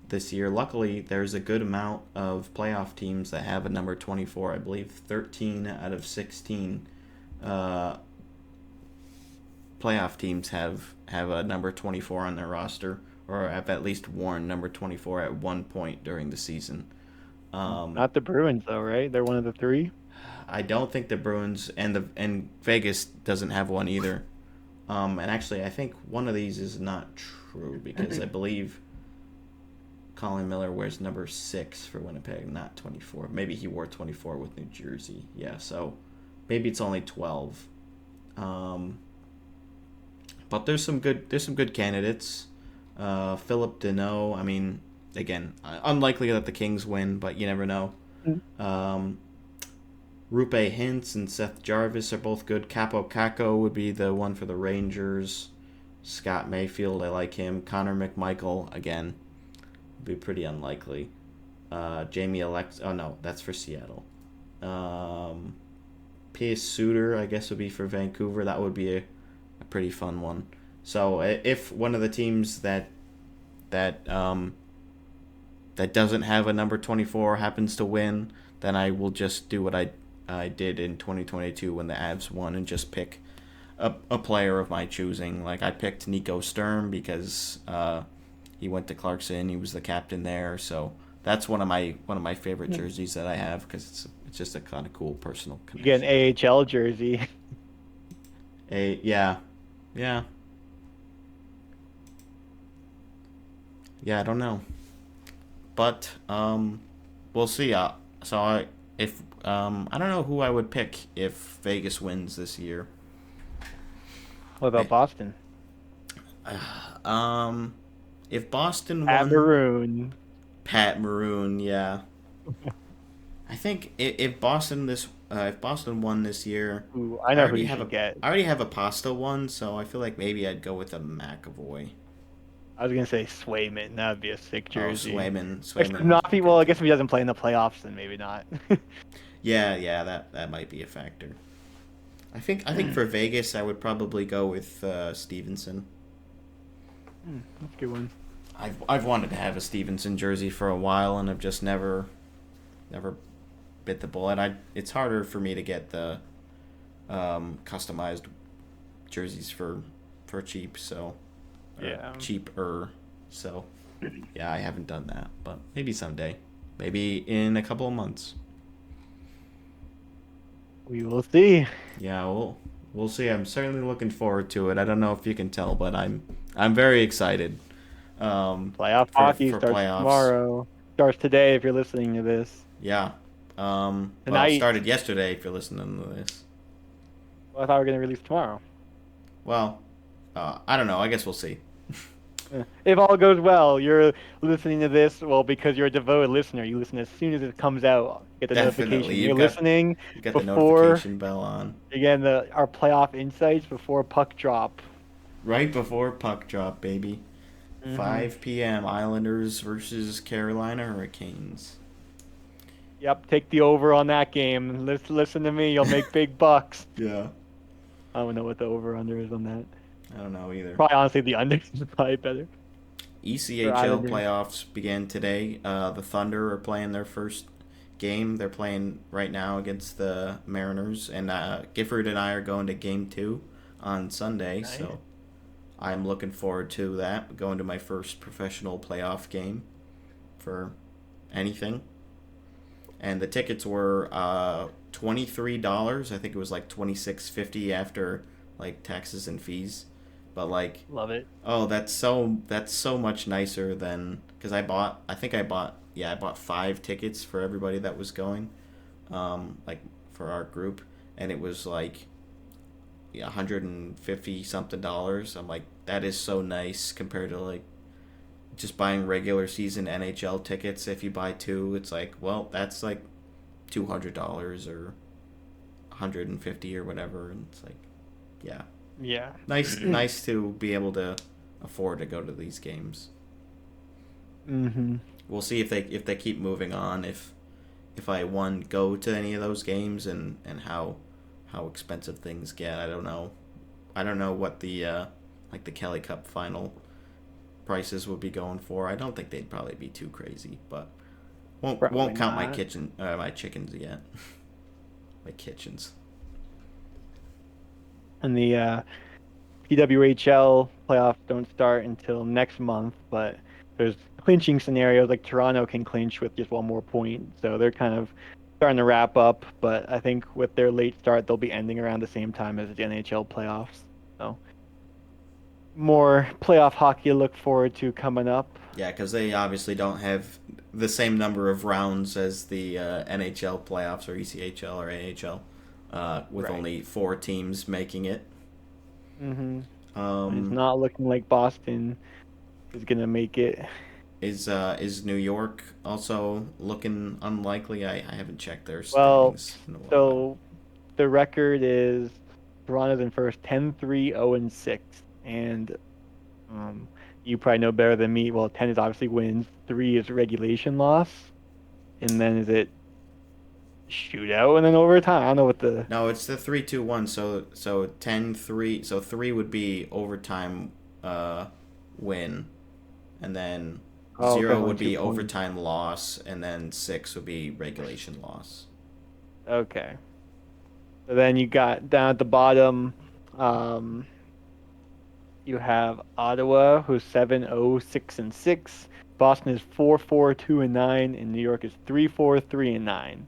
this year. Luckily, there's a good amount of playoff teams that have a number 24. I believe 13 out of 16 playoff teams have a number 24 on their roster, or have at least worn number 24 at one point during the season. Not the Bruins, though, right? They're one of the three. I don't think the Bruins and Vegas doesn't have one either. And actually, I think one of these is not true, because I believe Colin Miller wears number 6 for Winnipeg, not 24. Maybe he wore 24 with New Jersey. Yeah, so maybe it's only 12. But there's some good candidates. Philip Deneau. I mean, again, unlikely that the Kings win, but you never know. Rupe Hintz and Seth Jarvis are both good. Capo Caco would be the one for the Rangers. Scott Mayfield, I like him. Connor McMichael, again, would be pretty unlikely. Jamie Alex. Oh no, that's for Seattle. Pius Suter, I guess, would be for Vancouver. That would be a pretty fun one. So if one of the teams that doesn't have a number 24 happens to win, then I will just do what I did in 2022 when the Avs won, and just pick a player of my choosing. Like, I picked Nico Sturm because he went to Clarkson. He was the captain there, so that's one of my favorite jerseys that I have, because it's just a kind of cool personal connection. You get an AHL jersey. Yeah. I don't know, but we'll see. I don't know who I would pick if Vegas wins this year. What about Boston? If Boston At won, Maroon. Pat Maroon, yeah. I think if Boston won this year, Ooh, I know who you have should get. I already have a Pasta one, so I feel like maybe I'd go with a McAvoy. I was gonna say Swayman. That would be a sick Oh, jersey. Swayman would Not be well. good I guess too. if he doesn't play in the playoffs, then maybe not. Yeah, that might be a factor. I think for Vegas, I would probably go with Stevenson. That's a good one. I've wanted to have a Stevenson jersey for a while, and I've just never bit the bullet. It's harder for me to get the customized jerseys for cheap, so Yeah. cheaper. So yeah, I haven't done that, but maybe someday, maybe in a couple of months. We will see. Yeah, we'll see. I'm certainly looking forward to it. I don't know if you can tell, but I'm very excited. Playoff hockey for starts playoffs. tomorrow. Starts today if you're listening to this. Yeah. Well, it Tonight. started yesterday if you're listening to this. Well, I thought we were gonna release tomorrow. Well, I don't know. I guess we'll see. If all goes well, you're listening to this, well, because you're a devoted listener. You listen as soon as it comes out. Get the Definitely. notification. You're listening You got the before, notification bell on. again, our playoff insights before puck drop. Right before puck drop, baby. 5 p.m. Islanders versus Carolina Hurricanes. Yep, take the over on that game. Listen to me. You'll make big bucks. Yeah. I don't know what the over/under is on that. I don't know either. Probably, honestly, the under is probably better. ECHL Islanders. playoffs began today. The Thunder are playing their first game. They're playing right now against the Mariners, and Gifford and I are going to Game 2 on Sunday. Nice. So I'm looking forward to that. Going to my first professional playoff game for anything. And the tickets were $23. I think it was like $26.50 after like taxes and fees. But like, Love it. oh, that's so much nicer than because I bought 5 tickets for everybody that was going, like for our group, and it was like $150 something. I'm like, that is so nice compared to like just buying regular season NHL tickets. If you buy 2, it's like, well, that's like $200 or $150 or whatever, and it's like, yeah. Yeah. Nice to be able to afford to go to these games. Mm-hmm. We'll see if they keep moving on. If I go to any of those games and how expensive things get. I don't know. I don't know what the like the Kelly Cup final prices would be going for. I don't think they'd probably be too crazy, but won't count my chickens yet. My kitchens. And the PWHL playoffs don't start until next month, but there's clinching scenarios like Toronto can clinch with just one more point, so they're kind of starting to wrap up. But I think with their late start, they'll be ending around the same time as the NHL playoffs. So more playoff hockey to look forward to coming up. Yeah, because they obviously don't have the same number of rounds as the NHL playoffs or ECHL or AHL, with only 4 teams making it. Mm-hmm. It's not looking like Boston is gonna make it. Is New York also looking unlikely? I haven't checked their Well, standings in a while. so the record is Toronto's in first, 10-3, 0-6, and you probably know better than me. Well, 10 is obviously wins, 3 is regulation loss, and then is it shootout and then overtime? I don't know what the... No, it's the 3-2-1. So 10-3. So 3 would be overtime win, and then 0 would be overtime loss, and then 6 would be regulation loss. Okay. So then you got down at the bottom, you have Ottawa, who's 7-0-6-6. Boston is 4-4-2-9, and New York is 3-4-3-9.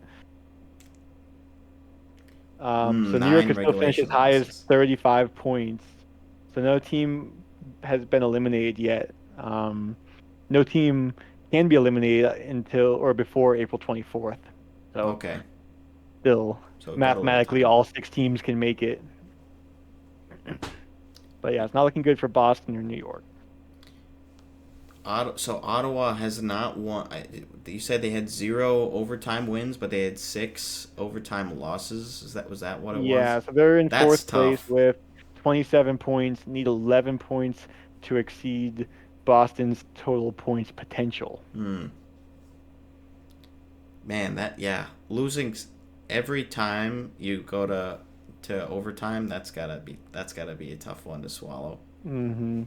So New York is still finished as high as 35 points. So no team has been eliminated yet. No team can be eliminated until or before April 24th. So Okay. still, So mathematically, all 6 teams can make it. But yeah, it's not looking good for Boston or New York. So Ottawa has not won. You said they had 0 overtime wins, but they had 6 overtime losses. Was that what it Yeah, was? so they're in That's fourth place tough. with 27 points, need 11 points to exceed Boston's total points potential. Hmm. Man, losing every time you go to overtime, that's gotta be a tough one to swallow. Mm-hmm.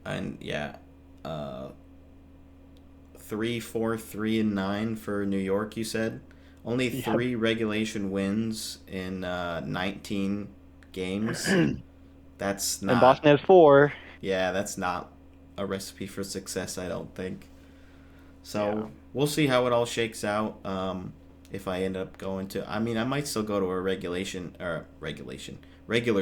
And yeah, uh, 3-4-3-9 for New York. You said only Yep. 3 regulation wins in 19 games. That's And not. Boston has 4. Yeah, that's not a recipe for success. I don't think. Yeah. So we'll see how it all shakes out. If I end up going to, I mean, I might still go to a regular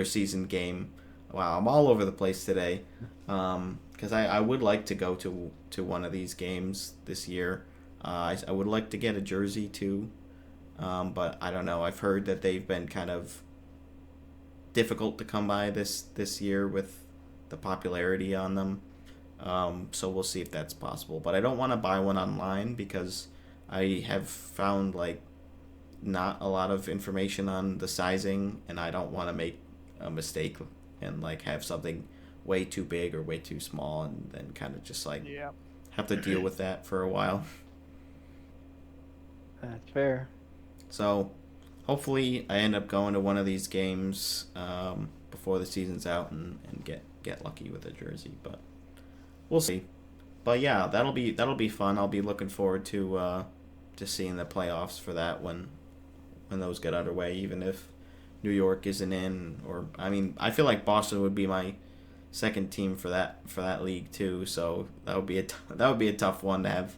season game. Wow, I'm all over the place today. Because I would like to go to one of these games this year. I would like to get a jersey too. But I don't know. I've heard that they've been kind of difficult to come by this year with the popularity on them. So we'll see if that's possible. But I don't want to buy one online because I have found like not a lot of information on the sizing, and I don't want to make a mistake and like have something way too big or way too small, and then kind of just like Yeah. have to deal with that for a while. That's fair. So hopefully I end up going to one of these games before the season's out and get lucky with a jersey, but we'll see. But yeah, that'll be fun. I'll be looking forward to seeing the playoffs for that when those get underway. Even if New York isn't in, or I mean, I feel like Boston would be my second team for that league too. So that would be a tough one to have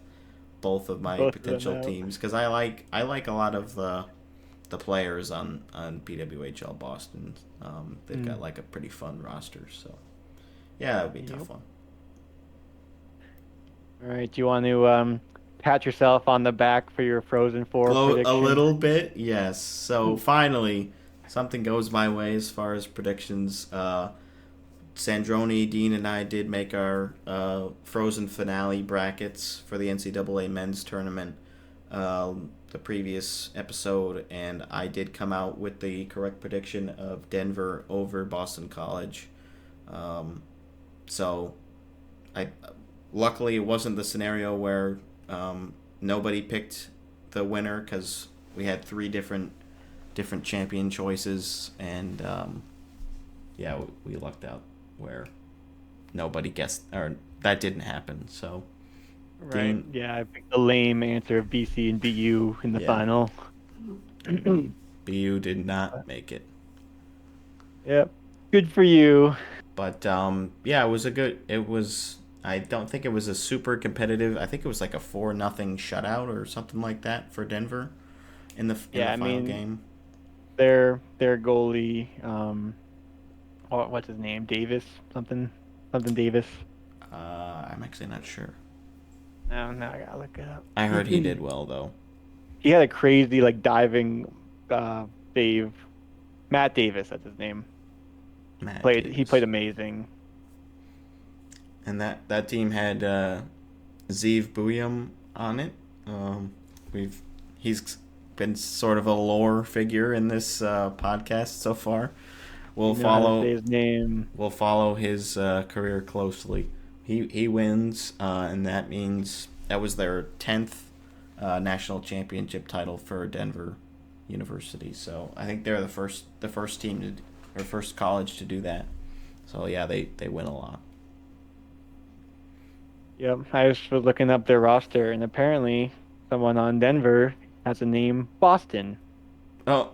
both of my Both of them potential out. teams because I like a lot of the players on PWHL Boston. They've got like a pretty fun roster. So yeah, that would be a tough one. All right. Do you want to pat yourself on the back for your Frozen 4 Gloat a prediction? little bit, yes. So finally, something goes my way as far as predictions. Sandroni, Dean, and I did make our Frozen finale brackets for the NCAA men's tournament the previous episode, and I did come out with the correct prediction of Denver over Boston College. So, I luckily it wasn't the scenario where nobody picked the winner because we had 3 different champion choices, and yeah, we lucked out where nobody guessed, or that didn't happen. So Right. Dean, Yeah, I picked the lame answer of BC and BU in the Yeah. final. BU did not make it, Yep. Good for you. but yeah, it was. I don't think it was a super competitive. I think it was like a 4-0 shutout or something like that for Denver in the Yeah, I final mean, game. their goalie, what's his name? Davis, something Davis. I'm actually not sure. Now I gotta look it up. I heard he did well though. He had a crazy like diving save. Matt Davis, that's his name. Matt He Davis. played amazing. And that team had Zeev Buyum on it. He's been sort of a lore figure in this podcast so far. We'll You know how to follow say his name. We'll follow his career closely. He wins, and that means that was their 10th national championship title for Denver University. So I think they're the first team or first college to do that. So yeah, they win a lot. Yep, I was looking up their roster, and apparently someone on Denver has the name Boston. Oh,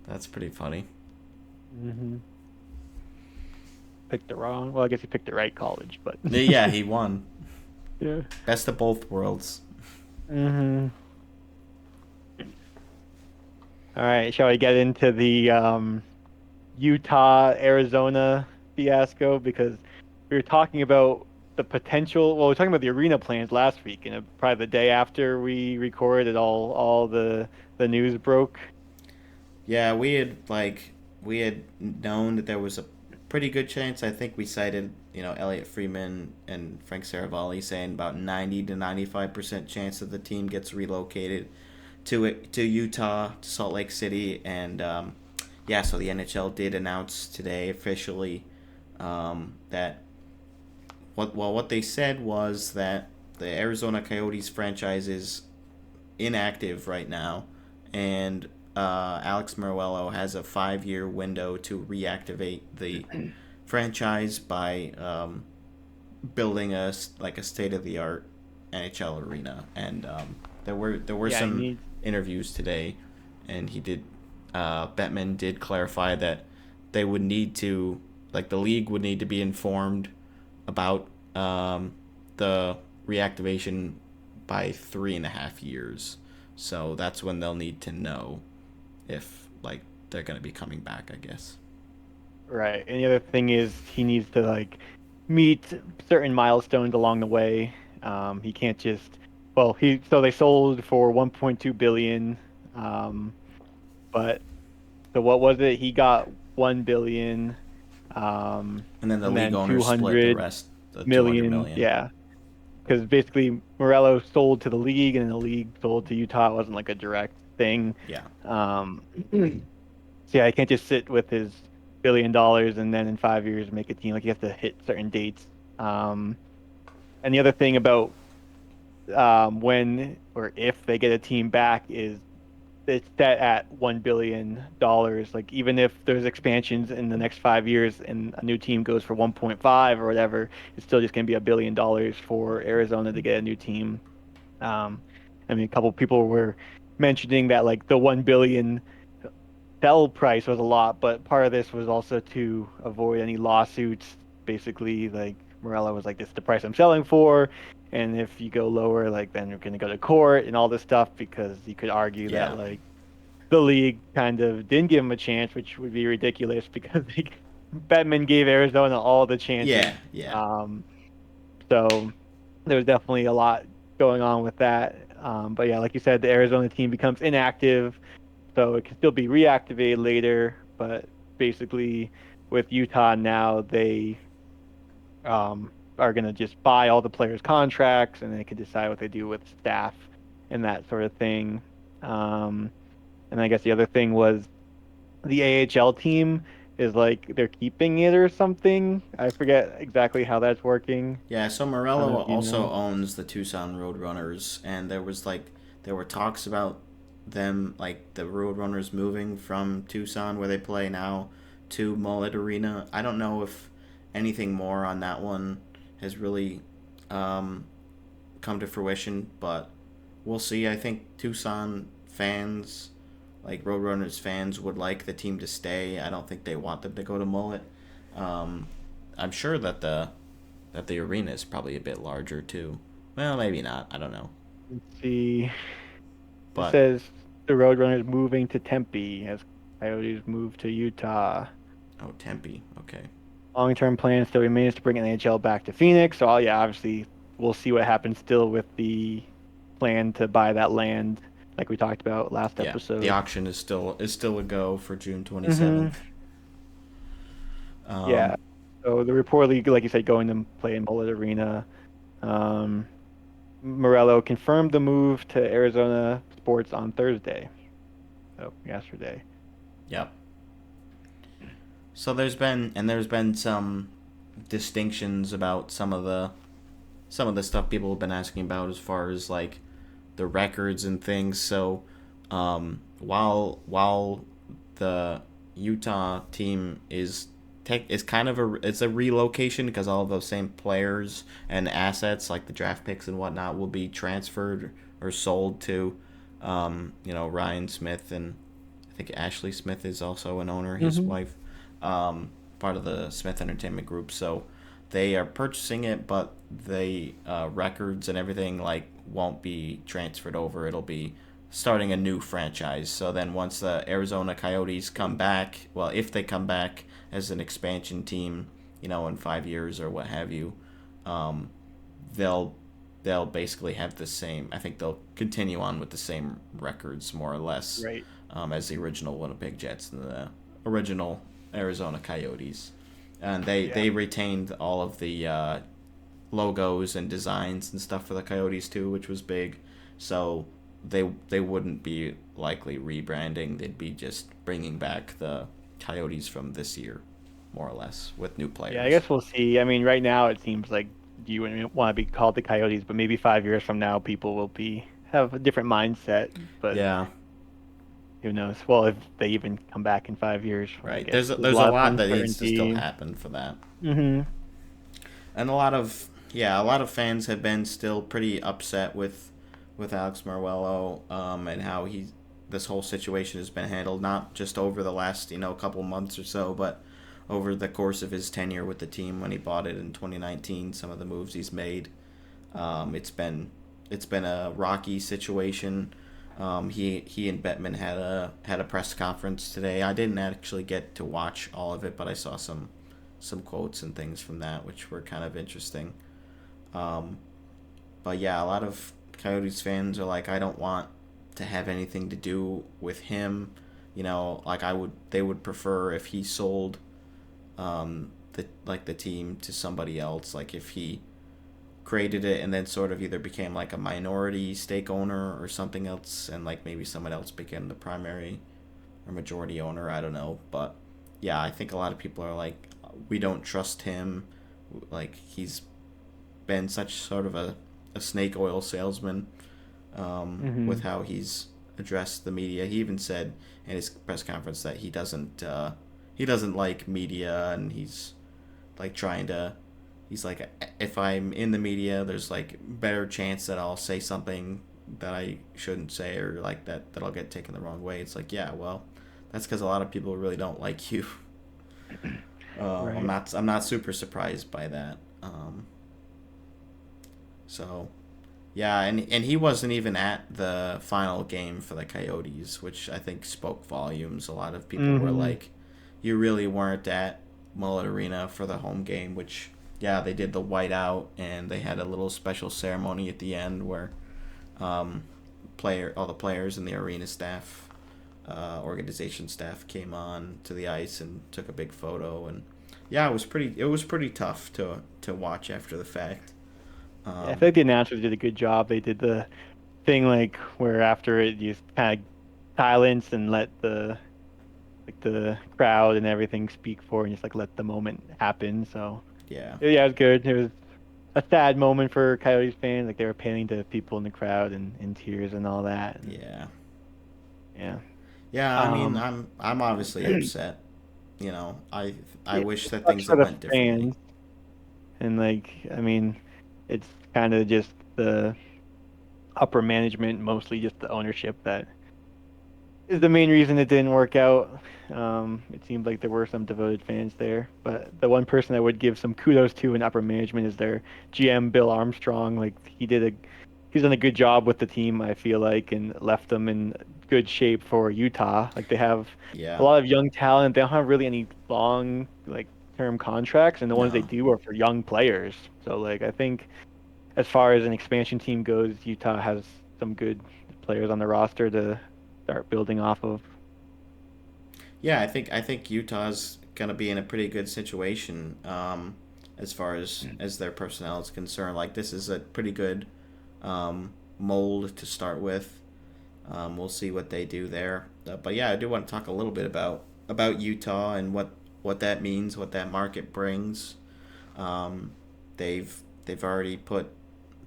that's pretty funny. Mm-hmm. Picked the wrong. Well, I guess he picked the right college, but Yeah, he won. yeah. Best of both worlds. Mm-hmm. All right, shall we get into the Utah Arizona fiasco? Because we were talking about the potential. Well, we were talking about the arena plans last week, and probably the day after we recorded, all the news broke. Yeah, we had known that there was pretty good chance. I think we cited, Elliot Freeman and Frank Saravalli saying about 90 to 95% chance that the team gets relocated to Utah, to Salt Lake City, and yeah, so the NHL did announce today officially that what they said was that the Arizona Coyotes franchise is inactive right now, and Alex Meruelo has a 5-year window to reactivate the franchise by building a state of the art NHL arena. And there were some interviews today, and he did Bettman did clarify that they would need to, the league would need to be informed about the reactivation by 3.5 years. So that's when they'll need to know if they're going to be coming back, I guess. Right. And the other thing is he needs to meet certain milestones along the way. He can't just so they sold for 1.2 billion, but so what was it? He got 1 billion, and then the league owners split the rest, the 200 million. Yeah. Because basically Morello sold to the league and the league sold to Utah. It wasn't a direct thing. Yeah. So yeah, I can't just sit with his $1 billion and then in 5 years make a team. You have to hit certain dates. And the other thing about when or if they get a team back is it's set at $1 billion. Even if there's expansions in the next 5 years and a new team goes for 1.5 or whatever, it's still just going to be $1 billion for Arizona to get a new team. A couple people were mentioning that the 1 billion sell price was a lot, but part of this was also to avoid any lawsuits. Basically, Morello was this is the price I'm selling for, and if you go lower, then you're going to go to court and all this stuff, because you could argue that the league kind of didn't give him a chance, which would be ridiculous because Bettman gave Arizona all the chances. Yeah. So there's definitely a lot going on with that. But yeah, like you said, the Arizona team becomes inactive, so it can still be reactivated later. But basically, with Utah now, they are going to just buy all the players' contracts, and they can decide what they do with staff and that sort of thing. And I guess the other thing was the AHL team is they're keeping it or something. I forget exactly how that's working. Yeah, so Morello also owns the Tucson Roadrunners, and there were talks about them, the Roadrunners moving from Tucson, where they play now, to Mullet Arena. I don't know if anything more on that one has really come to fruition, but we'll see. I think Tucson fans, Roadrunners fans, would like the team to stay. I don't think they want them to go to Mullet. I'm sure that the arena is probably a bit larger too. Well, maybe not. I don't know. Let's see. But, it says the Roadrunners moving to Tempe as Coyotes move to Utah. Oh, Tempe. Okay. Long-term plan still remains to bring NHL back to Phoenix. So obviously we'll see what happens still with the plan to buy that land, like we talked about last episode. The auction is still a go for June 27th. Yeah. So the reportedly, like you said, going to play in Mullet Arena. Morello confirmed the move to Arizona Sports on Thursday. So yesterday. Yep. So there's been some distinctions about some of the stuff people have been asking about as far as the records and things. So while the Utah team is kind of it's a relocation, because all of those same players and assets like the draft picks and whatnot will be transferred or sold to Ryan Smith, and I think Ashley Smith is also an owner, his wife, part of the Smith Entertainment Group. So they are purchasing it, but the records and everything won't be transferred over. It'll be starting a new franchise. So then once the Arizona Coyotes come back, well, if they come back as an expansion team, in 5 years or what have you, they'll basically have the same. I think they'll continue on with the same records, more or less, right, as the original Winnipeg Jets and the original Arizona Coyotes. and they retained all of the logos and designs and stuff for the Coyotes too, which was big. So they wouldn't be likely rebranding. They'd be just bringing back the Coyotes from this year, more or less, with new players. Yeah, I guess we'll see. I mean, right now it seems like you wouldn't want to be called the Coyotes, but maybe 5 years from now, people will have a different mindset. But Yeah, who knows? Well, if they even come back in 5 years, I right. guess. There's a of lot that needs to still uncertainty. happen for that. Mm-hmm. And a lot of fans have been still pretty upset with Alex Marwello, and how this whole situation has been handled, not just over the last couple months or so, but over the course of his tenure with the team when he bought it in 2019. Some of the moves he's made, it's been a rocky situation. He and Bettman had a press conference today. I didn't actually get to watch all of it, but I saw some quotes and things from that, which were kind of interesting. But yeah, a lot of Coyotes fans are like, I don't want to have anything to do with him. Like they would prefer if he sold the team to somebody else. Like if he created it and then sort of either became like a minority stake owner or something else, and like maybe someone else became the primary or majority owner. I don't know, but yeah, I think a lot of people are like, we don't trust him. Like he's been such sort of a snake oil salesman, with how he's addressed the media. He even said in his press conference that he doesn't like media, and he's like he's like, if I'm in the media, there's like better chance that I'll say something that I shouldn't say, or like that I'll get taken the wrong way. It's like, yeah, well, that's because a lot of people really don't like you. Right. I'm not super surprised by that. So, yeah, and he wasn't even at the final game for the Coyotes, which I think spoke volumes. A lot of people were like, you really weren't at Mullet Arena for the home game, which, yeah, they did the whiteout, and they had a little special ceremony at the end where all the players and the arena staff, organization staff came on to the ice and took a big photo. And yeah, it was pretty tough to watch after the fact. Yeah, I feel like the announcers did a good job. They did the thing like where after it you kind of silence and let the crowd and everything speak for, and just like let the moment happen. So Yeah. yeah, it was good. It was a sad moment for Coyotes fans. Like they were panning to people in the crowd and in tears and all that. And, Yeah. yeah. Yeah, I mean, Um, I'm obviously upset. I yeah, wish that sucks things for had the went differently. fans. And like, I mean, it's kind of just the upper management, mostly just the ownership, that is the main reason it didn't work out. It seemed like there were some devoted fans there, but the one person I would give some kudos to in upper management is their GM, Bill Armstrong. Like he's done a good job with the team, I feel like, and left them in good shape for Utah. Like they have a Yeah. lot of young talent. They don't have really any long term contracts, and the ones they No. do are for young players. So like I think as far as an expansion team goes, Utah has some good players on the roster to start building off of. Yeah, I think Utah's gonna be in a pretty good situation, as far as their personnel is concerned. Like this is a pretty good mold to start with. We'll see what they do there. But yeah, I do want to talk a little bit about Utah and what that means, what that market brings. They've already put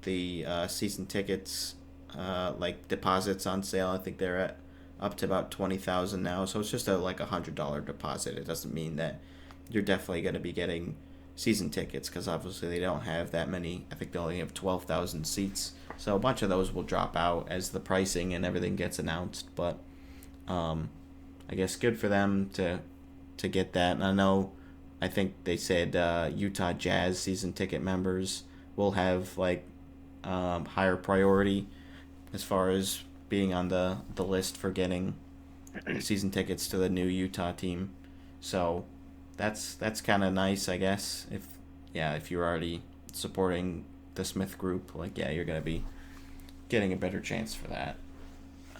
the season tickets, like deposits on sale. I think they're at up to about 20,000 now. So it's just like $100 deposit. It doesn't mean that you're definitely going to be getting season tickets, because obviously they don't have that many. I think they only have 12,000 seats. So a bunch of those will drop out as the pricing and everything gets announced. But I guess good for them to get that. And I think they said Utah Jazz season ticket members will have like higher priority as far as being on the list for getting season tickets to the new Utah team. So that's kind of nice, I guess. If you're already supporting the Smith Group, like you're gonna be getting a better chance for that.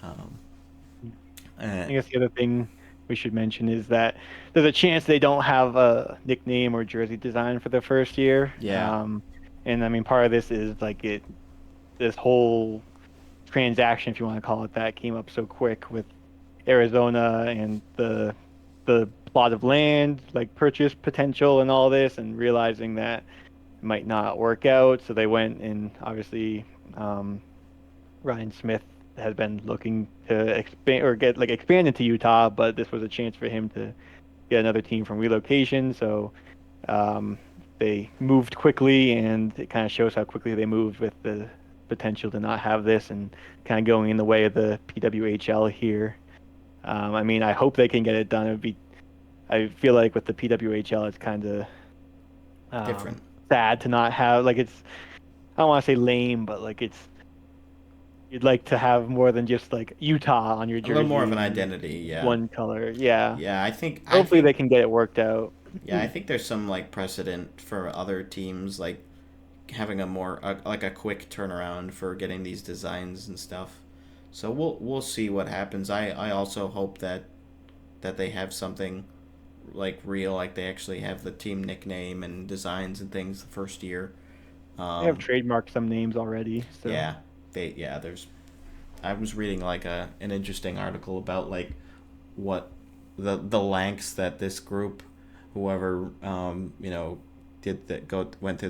I guess the other thing we should mention is that there's a chance they don't have a nickname or jersey design for the first year. Yeah. And I mean, part of this is like this whole transaction, if you want to call it that, came up so quick with Arizona and the plot of land, like purchase potential and all this, and realizing that it might not work out. So they went and obviously Ryan Smith has been looking to expand or get like expand into Utah, but this was a chance for him to get another team from relocation. So um, they moved quickly, and it kind of shows how quickly they moved with the potential to not have this and kind of going in the way of the PWHL here. I mean, I hope they can get it done. It would be, I feel like with the PWHL, it's kind of Different. sad to not have like it's. I don't want to say lame, but like it's you'd like to have more than just like Utah on your A jersey. little more of an identity, yeah. One color, yeah. Yeah, I think Hopefully they can get it worked out. Yeah, I think there's some like precedent for other teams like having like a quick turnaround for getting these designs and stuff. So we'll see what happens. I also hope that they have something like real, like they actually have the team nickname and designs and things the first year. They have trademarked some names already. So. Yeah, there's. I was reading like an interesting article about like what the lengths that this group, whoever went through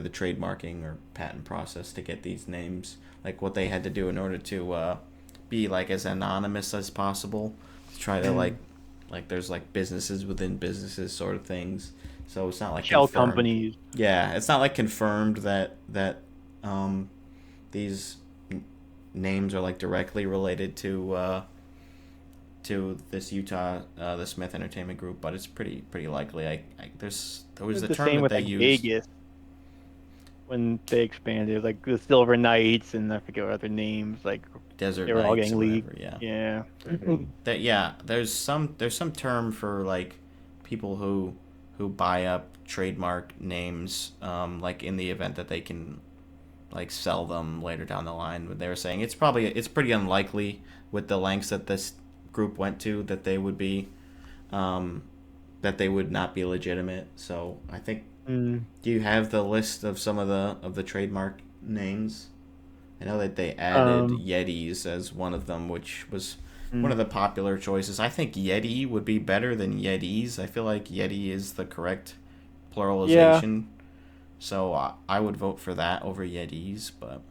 the trademarking or patent process to get these names, like what they had to do in order to be like as anonymous as possible, to try to like there's like businesses within businesses sort of things. So it's not like shell confirmed. companies. Yeah, it's not like confirmed that these names are like directly related to this Utah the Smith Entertainment Group, but it's pretty likely. There was the the term same that with they like used. Vegas when they expanded, like the Silver Knights and I forget what other names. Like Desert they were all Knights getting or leagued. whatever, yeah. Yeah. There's some term for like people who buy up trademark names, like in the event that they can like sell them later down the line. But they were saying it's pretty unlikely with the lengths that this group went to that they would be, that they would not be legitimate. So I think. Do you have the list of some of the trademark names? I know that they added Yetis as one of them, which was one of the popular choices. I think Yeti would be better than Yetis. I feel like Yeti is the correct pluralization. Yeah. So I would vote for that over Yetis, but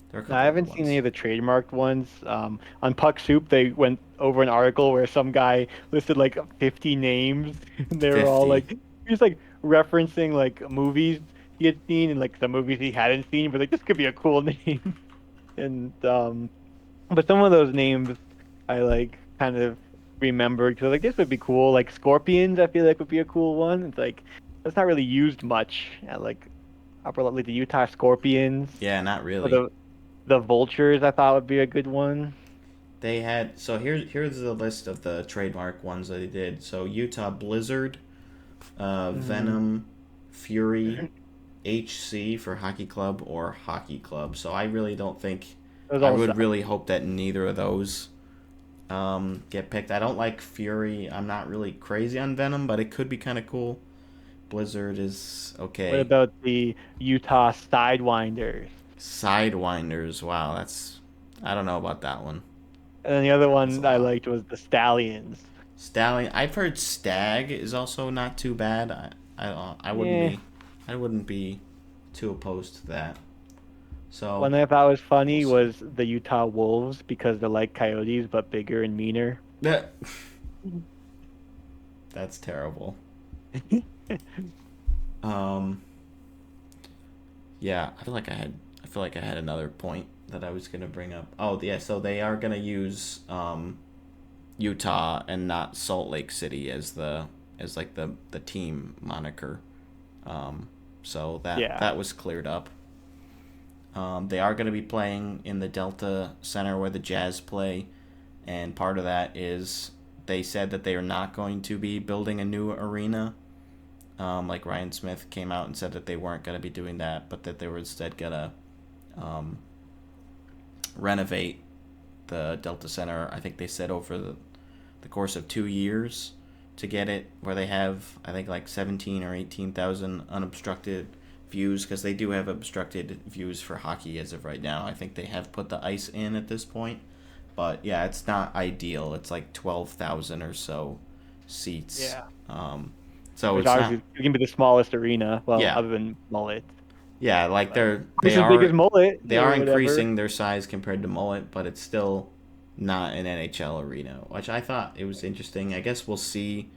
there are a couple I haven't other seen ones. any of the trademarked ones. On Puck Soup, they went over an article where some guy listed like 50 names, and they were all 50. like, he was like referencing like movies he had seen and like some movies he hadn't seen, but like this could be a cool name. And but some of those names I like kind of remembered because like this would be cool. Like Scorpions, I feel like would be a cool one. It's like that's not really used much at like upper like the Utah Scorpions. Yeah, not Or really. the Vultures, I thought would be a good one. They had here's the list of the trademark ones that they did. So Utah Blizzard, Venom, Fury, HC for Hockey Club or Hockey Club. So I really don't think I would really hope that neither of those get picked. I don't like Fury. I'm not really crazy on Venom, but it could be kind of cool. Blizzard is okay. What about the Utah Sidewinders? Sidewinders. Wow, I don't know about that one. And then the other one I liked was the Stallions. Stallion. I've heard Stag is also not too bad. I wouldn't be too opposed to that. So one I thought was funny was the Utah Wolves because they're like coyotes but bigger and meaner. That's terrible. Yeah, I feel like I had another point that I was gonna bring up. Oh yeah, so they are gonna use Utah and not Salt Lake City as the team moniker. So that was cleared up. They are gonna be playing in the Delta Center where the Jazz play, and part of that is they said that they are not going to be building a new arena. Like Ryan Smith came out and said that they weren't going to be doing that, but that they were instead going to renovate the Delta Center. I think they said over the course of 2 years. to get it, where they have, I think, like 17 or 18,000 unobstructed views, because they do have obstructed views for hockey as of right now. I think they have put the ice in at this point, but yeah, it's not ideal. It's like 12,000 or so seats. Yeah. So Which it's obviously not. it can be the smallest arena. Well, Yeah. other than Mullet. Yeah, like It's they as big as are Mullet. they or are whatever. increasing their size compared to Mullet, but it's still not an NHL arena, which I thought it was interesting. I guess we'll see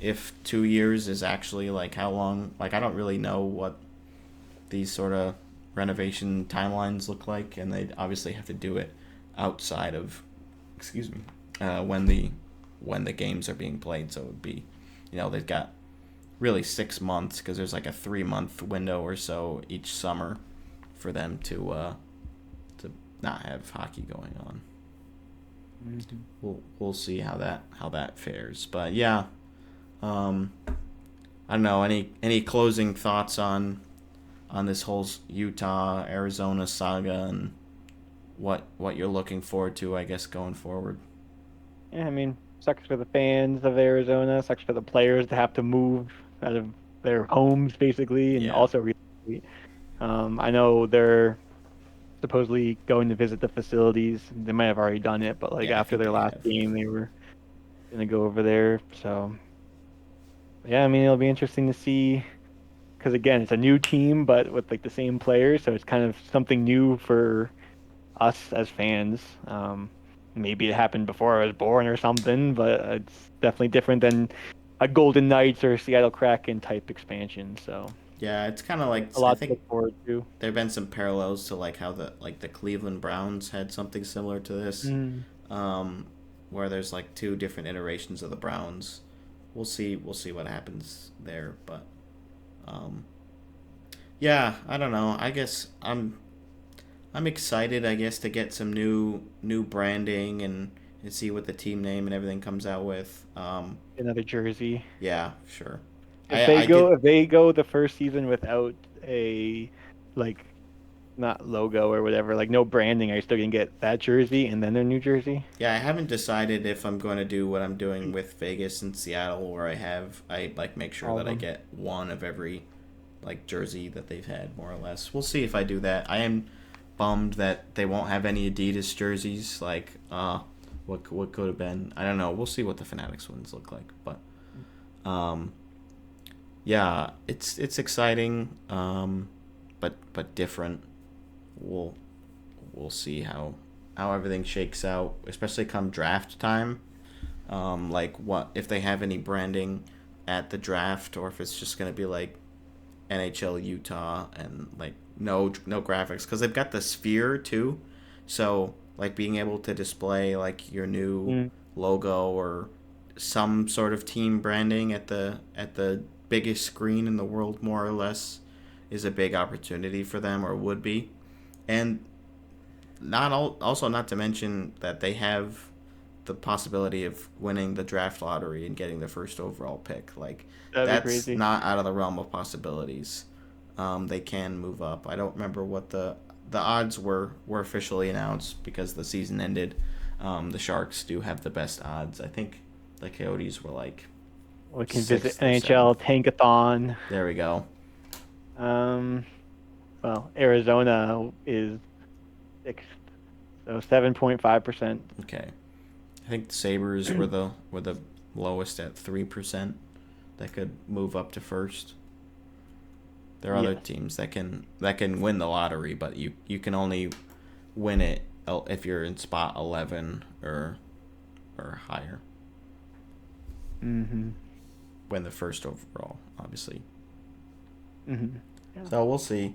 if 2 years is actually like how long. Like I don't really know what these sort of renovation timelines look like, and they obviously have to do it outside of, excuse me, when the games are being played. So it would be, they've got really 6 months, because there's like a 3-month window or so each summer for them to not have hockey going on. We'll see how that fares. But yeah, I don't know. Any closing thoughts on this whole Utah Arizona saga, and what you're looking forward to, I guess, going forward? Yeah, I mean, sucks for the fans of Arizona. Sucks for the players to have to move out of their homes, basically, and Yeah. also relocate. I know they're supposedly going to visit the facilities. They might have already done it, but like Yeah, I after think their they last have. game, they were gonna go over there. So yeah, I mean, it'll be interesting to see, because again, it's a new team, but with like the same players, so it's kind of something new for us as fans. Maybe it happened before I was born or something, but it's definitely different than a Golden Knights or Seattle Kraken type expansion. So Yeah, it's kind of like, a I lot to think look forward to. there have been some parallels to like how the Cleveland Browns had something similar to this, Mm. um, where there's like two different iterations of the Browns. We'll see what happens there, but yeah, I don't know. I guess I'm excited, I guess, to get some new branding, and see what the team name and everything comes out with. Another jersey. Yeah, sure. If I did. they go the first season without a like not logo or whatever, like no branding, are you still gonna get that jersey and then their new jersey? Yeah, I haven't decided if I'm going to do what I'm doing with Vegas and Seattle, where I like make sure All that of I them. get one of every like jersey that they've had, more or less. We'll see if I do that. I am bummed that they won't have any Adidas jerseys. Like, what could have been? I don't know. We'll see what the Fanatics ones look like, but yeah, it's exciting, but different. We'll see how everything shakes out, especially come draft time. Like what if they have any branding at the draft, or if it's just gonna be like NHL Utah and like no graphics, because they've got the sphere too. So like being able to display like your new Mm. logo or some sort of team branding at the biggest screen in the world, more or less, is a big opportunity for them, or would be. And also not to mention that they have the possibility of winning the draft lottery and getting the first overall pick. Like, That'd be that's crazy. not out of the realm of possibilities. They can move up. I don't remember what the odds were officially announced, because the season ended. The Sharks do have the best odds. I think the Coyotes were like We can visit sixth or NHL seventh. Tankathon. There we go. Well, Arizona is sixth, so 7.5%. Okay. I think the Sabres were the lowest at 3%. That could move up to first. There are other Yes. teams that can win the lottery, but you can only win it if you're in spot 11 or higher. Mm-hmm. Win the first overall, obviously. Mm-hmm. So we'll see.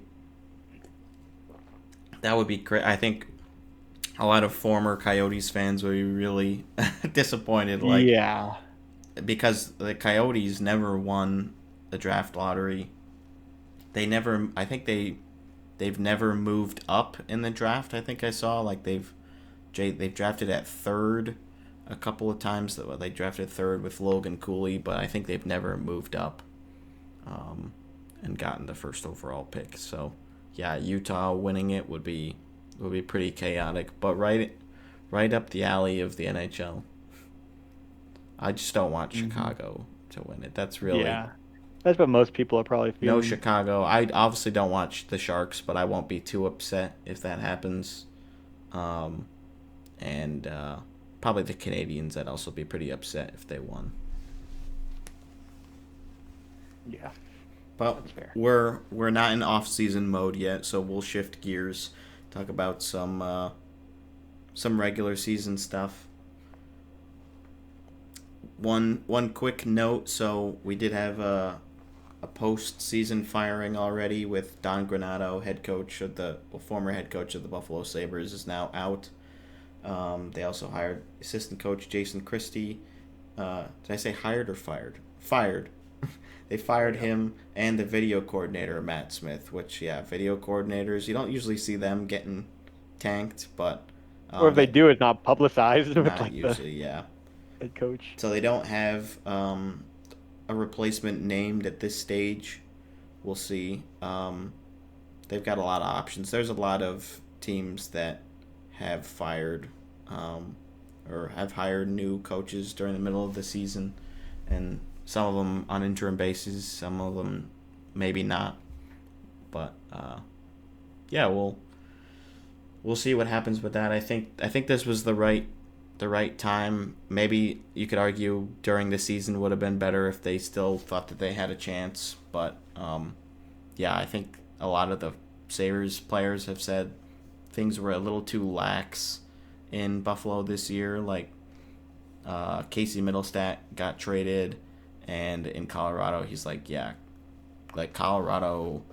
That would be great. I think a lot of former Coyotes fans would be really disappointed, like, Yeah. because the Coyotes never won the draft lottery. They never. I think they've never moved up in the draft. I think I saw like they've drafted at third a couple of times. That they drafted third with Logan Cooley, but I think they've never moved up, and gotten the first overall pick. So yeah, Utah winning it would be pretty chaotic, but right up the alley of the NHL. I just don't want Chicago to win it. That's really Yeah, that's what most people are probably feeling. no Chicago. I obviously don't want the Sharks, but I won't be too upset if that happens. And probably the Canadians. I'd also be pretty upset if they won. Yeah, But that's fair. we're not in off-season mode yet, so we'll shift gears, talk about some regular season stuff. One quick note. So we did have a postseason firing already with Don Granato, former head coach of the Buffalo Sabres, is now out. They also hired assistant coach Jason Christie. Did I say hired or fired? Fired. They fired him and the video coordinator, Matt Smith, which, video coordinators, you don't usually see them getting tanked, but... or if they do, it's not publicized with not like usually, the yeah. head coach. So they don't have a replacement named at this stage. We'll see. They've got a lot of options. There's a lot of teams that have fired or have hired new coaches during the middle of the season, and some of them on interim basis, some of them maybe not. But we'll see what happens with that. I think this was the right time. Maybe you could argue during the season would have been better if they still thought that they had a chance. But I think a lot of the Sabres players have said things were a little too lax in Buffalo this year. Like Casey Middlestat got traded, and in Colorado, he's like, Colorado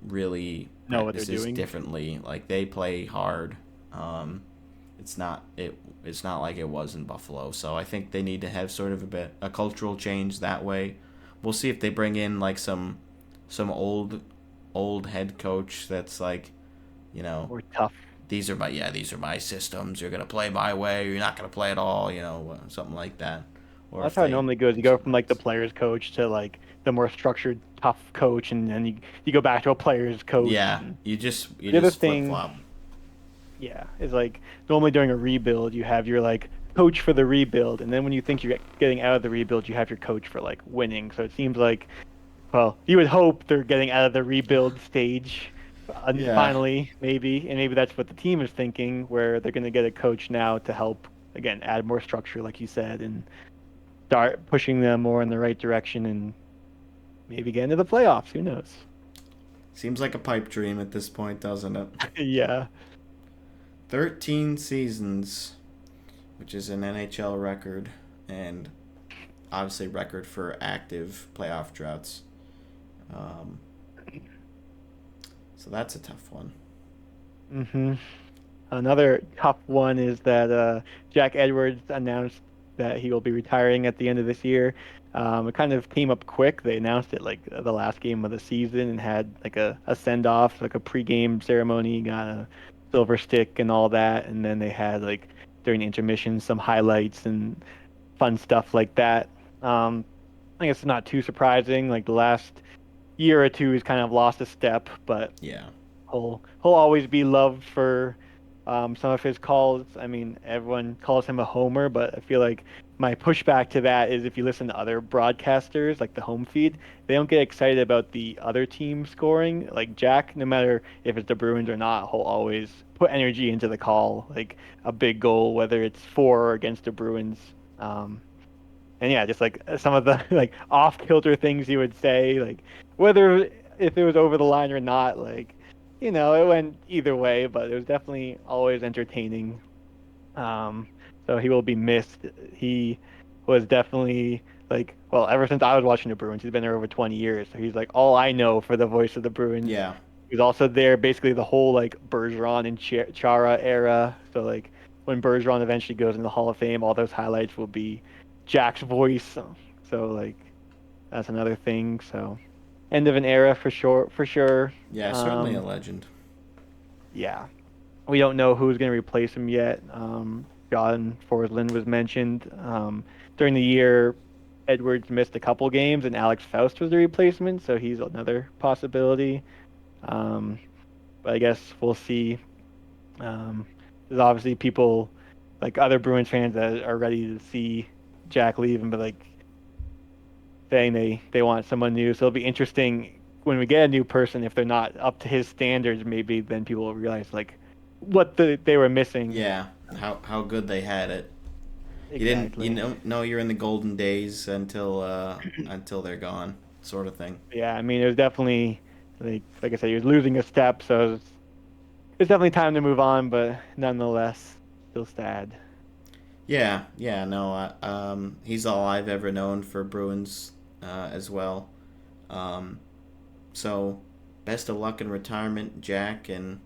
really Know what they're practices doing differently. Like they play hard. It's not like it was in Buffalo. So I think they need to have sort of a cultural change that way. We'll see if they bring in like some old head coach that's like, Or tough. these are my systems. You're gonna play my way. Or you're not gonna play at all. Something like that. Or That's how it normally goes. You go from like the players coach to like the more structured, tough coach, and then you go back to a players coach. Yeah, and you just other flip thing- flop. Yeah, it's like normally during a rebuild, you have your like coach for the rebuild, and then when you think you're getting out of the rebuild, you have your coach for like winning. So it seems like, well, you would hope they're getting out of the rebuild stage finally, maybe, and maybe that's what the team is thinking, where they're going to get a coach now to help again add more structure, like you said, and start pushing them more in the right direction, and maybe get into the playoffs. Who knows? Seems like a pipe dream at this point, doesn't it? Yeah. 13 seasons, which is an NHL record, and obviously record for active playoff droughts. So that's a tough one. Another tough one is that Jack Edwards announced that he will be retiring at the end of this year. It kind of came up quick. They announced it like the last game of the season and had like a send-off, like a pre-game ceremony, got a silver stick and all that, and then they had like during intermission some highlights and fun stuff like that. I guess it's not too surprising. Like the last year or two, he's kind of lost a step, but Yeah. he'll always be loved for some of his calls. I mean, everyone calls him a homer, but I feel like my pushback to that is if you listen to other broadcasters, like the home feed, they don't get excited about the other team scoring. Like Jack, no matter if it's the Bruins or not, he'll always put energy into the call, like a big goal, whether it's for or against the Bruins. And yeah, just like some of the like off-kilter things he would say, like whether if it was over the line or not, like it went either way, but it was definitely always entertaining. So he will be missed. He was definitely like, well, ever since I was watching the Bruins, he's been there over 20 years. So he's like all I know for the voice of the Bruins. Yeah. He was also there basically the whole like Bergeron and Chara era. So like when Bergeron eventually goes in the Hall of Fame, all those highlights will be Jack's voice. So like that's another thing. So end of an era for sure. Yeah, certainly a legend. Yeah. We don't know who's going to replace him yet. John Forsland was mentioned. During the year, Edwards missed a couple games, and Alex Faust was the replacement, so he's another possibility. But I guess we'll see. There's obviously people, like other Bruins fans, that are ready to see Jack leaving, but like saying they want someone new. So it'll be interesting when we get a new person. If they're not up to his standards, maybe then people will realize like what they were missing. Yeah, how good they had it. Exactly. You don't know you're in the golden days until they're gone, sort of thing. Yeah, I mean, it was definitely like I said, he was losing a step, so it's definitely time to move on. But nonetheless, still sad. Yeah, no, he's all I've ever known for Bruins as well. Um, so, best of luck in retirement, Jack, and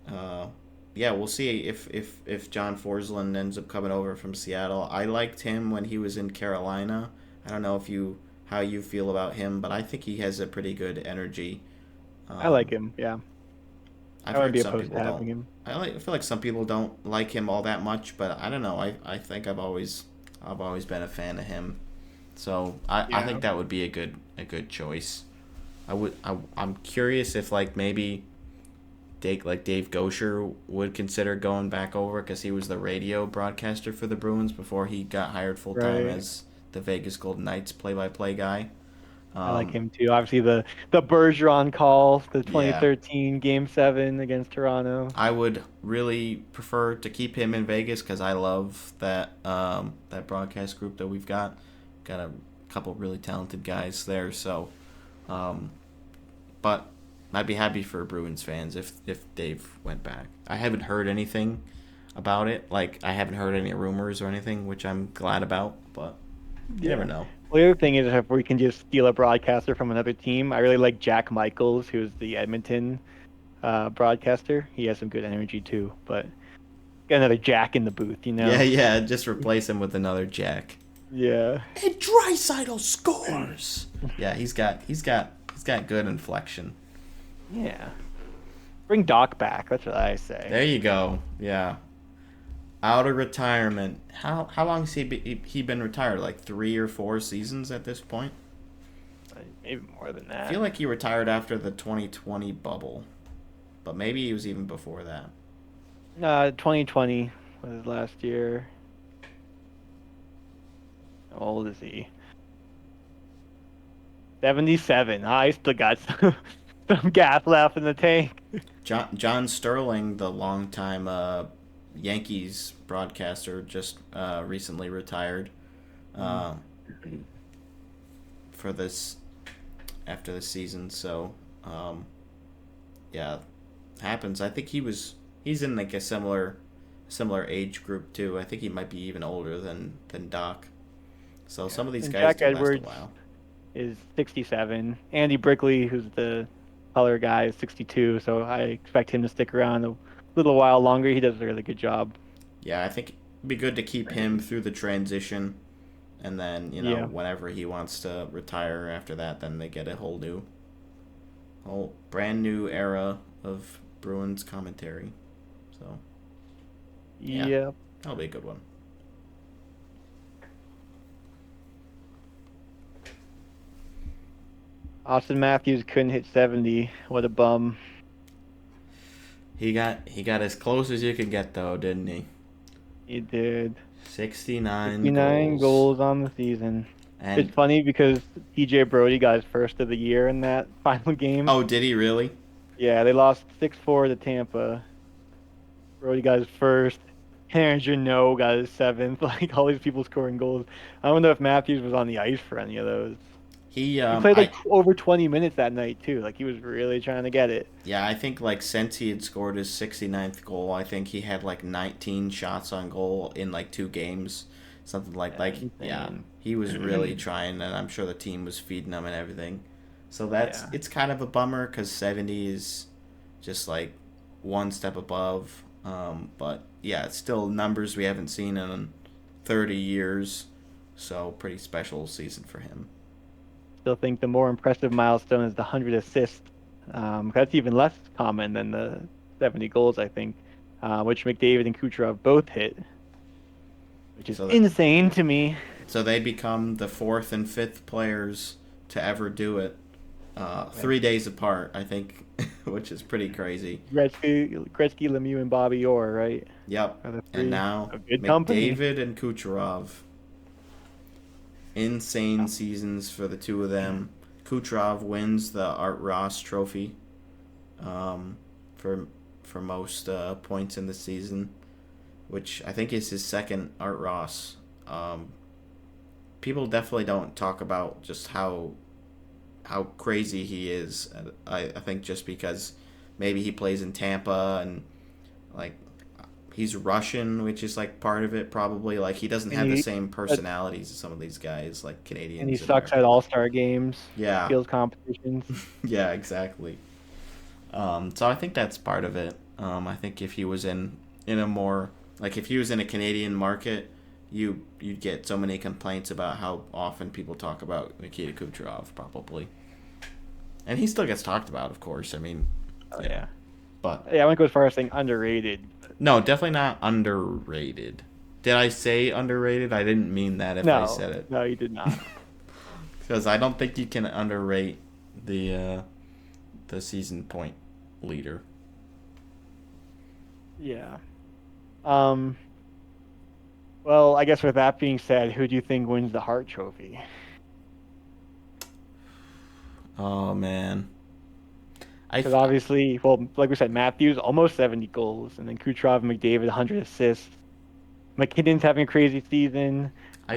uh, yeah, we'll see if John Forsland ends up coming over from Seattle. I liked him when he was in Carolina. I don't know if you how you feel about him, but I think he has a pretty good energy. I like Um, him. Yeah, I've I wouldn't heard be some opposed to people having don't. him. I feel like some people don't like him all that much, but I don't know. I think I've always been a fan of him. So I Yeah. think that would be a good choice. I'm curious if like maybe Dave Gosher would consider going back over because he was the radio broadcaster for the Bruins before he got hired full time Right. as the Vegas Golden Knights play-by-play guy. I like Um, him too. Obviously, the Bergeron call, the yeah, 2013 Game 7 against Toronto. I would really prefer to keep him in Vegas because I love that broadcast group that we've got. Got a couple really talented guys there, so um, but I'd be happy for Bruins fans if Dave went back. I haven't heard anything about it. Like I haven't heard any rumors or anything, which I'm glad about. But you never Yeah. know. Well, the other thing is if we can just steal a broadcaster from another team. I really like Jack Michaels, who's the Edmonton broadcaster. He has some good energy too, but got another Jack in the booth, you know? Yeah. Just replace him with another Jack. Yeah. And Draisaitl scores. Yeah, he's got good inflection. Yeah. Bring Doc back. That's what I say. There you go. Yeah. Out of retirement. How long has he been retired? Like 3 or 4 seasons at this point. Maybe more than I that. feel like he retired after the 2020 bubble, but maybe he was even before that. 2020 was last year. How old is he? 77. I still got some gas left in the tank. John Sterling, the longtime Yankees broadcaster, just recently retired for this after the season. So yeah, happens. I think he's in like a similar age group too. I think he might be even older than Doc. So some of these And guys Jack do last a Edwards while. is 67. Andy Brickley, who's the color guy, is 62. So I expect him to stick around a little while longer. He does a really good job. Yeah, I think it'd be good to keep him through the transition, and then Yeah. whenever he wants to retire after that, then they get a whole brand new era of Bruins commentary. So yeah, Yeah. that'll be a good one. Austin Matthews couldn't hit 70. What a bum. He got as close as you could get though, didn't he? He did. 69 59 goals. goals on the season. And It's funny because TJ Brody got his first of the year in that final game. oh, did he really? Yeah, they lost 6-4 to Tampa. Brody got his first. Aaron Janot got his seventh. Like all these people scoring goals. I don't know if Matthews was on the ice for any of those. He He played like over 20 minutes that night too. Like he was really trying to get it. Yeah, I think like since he had scored his 69th goal, I think he had like 19 shots on goal in like 2 games, something yeah. Insane. He was really trying, and I'm sure the team was feeding him and everything. So it's kind of a bummer because 70 is just like one step above. But yeah, it's still numbers we haven't seen in 30 years. So pretty special season for him. Still think the more impressive milestone is the 100 assists. That's even less common than the 70 goals, I think, which McDavid and Kucherov both hit, which is insane to me. So they become the 4th and 5th players to ever do it, 3 days apart, I think, which is pretty crazy. Gretzky, Lemieux, and Bobby Orr, right? Yep. Are the three And now a good company. McDavid and Kucherov. insane seasons for the two of them. Kucherov wins the Art Ross Trophy um, for most points in the season, which I think is his second Art Ross. People definitely don't talk about just how crazy he is. I think just because maybe he plays in Tampa and like he's Russian, which is like part of it probably. Like he doesn't have the same personalities as some of these guys, like Canadians. And he sucks at All-Star games. Yeah. Skills competitions. Yeah, exactly. So I think that's part of it. I think if he was in a more like if he was in a Canadian market, you'd get so many complaints about how often people talk about Nikita Kucherov, probably. And he still gets talked about, of course. I mean, Yeah. But yeah, I wouldn't go as far as saying underrated. No, definitely not underrated. Did I say underrated? I didn't mean that if I said it. No, you did not. Because I don't think you can underrate the season point leader. Yeah. Well, I guess with that being said, who do you think wins the Hart Trophy? Oh man. Because obviously, well, like we said, Matthews almost 70 goals, and then Kucherov and McDavid 100 assists. McKinnon's having a crazy season. I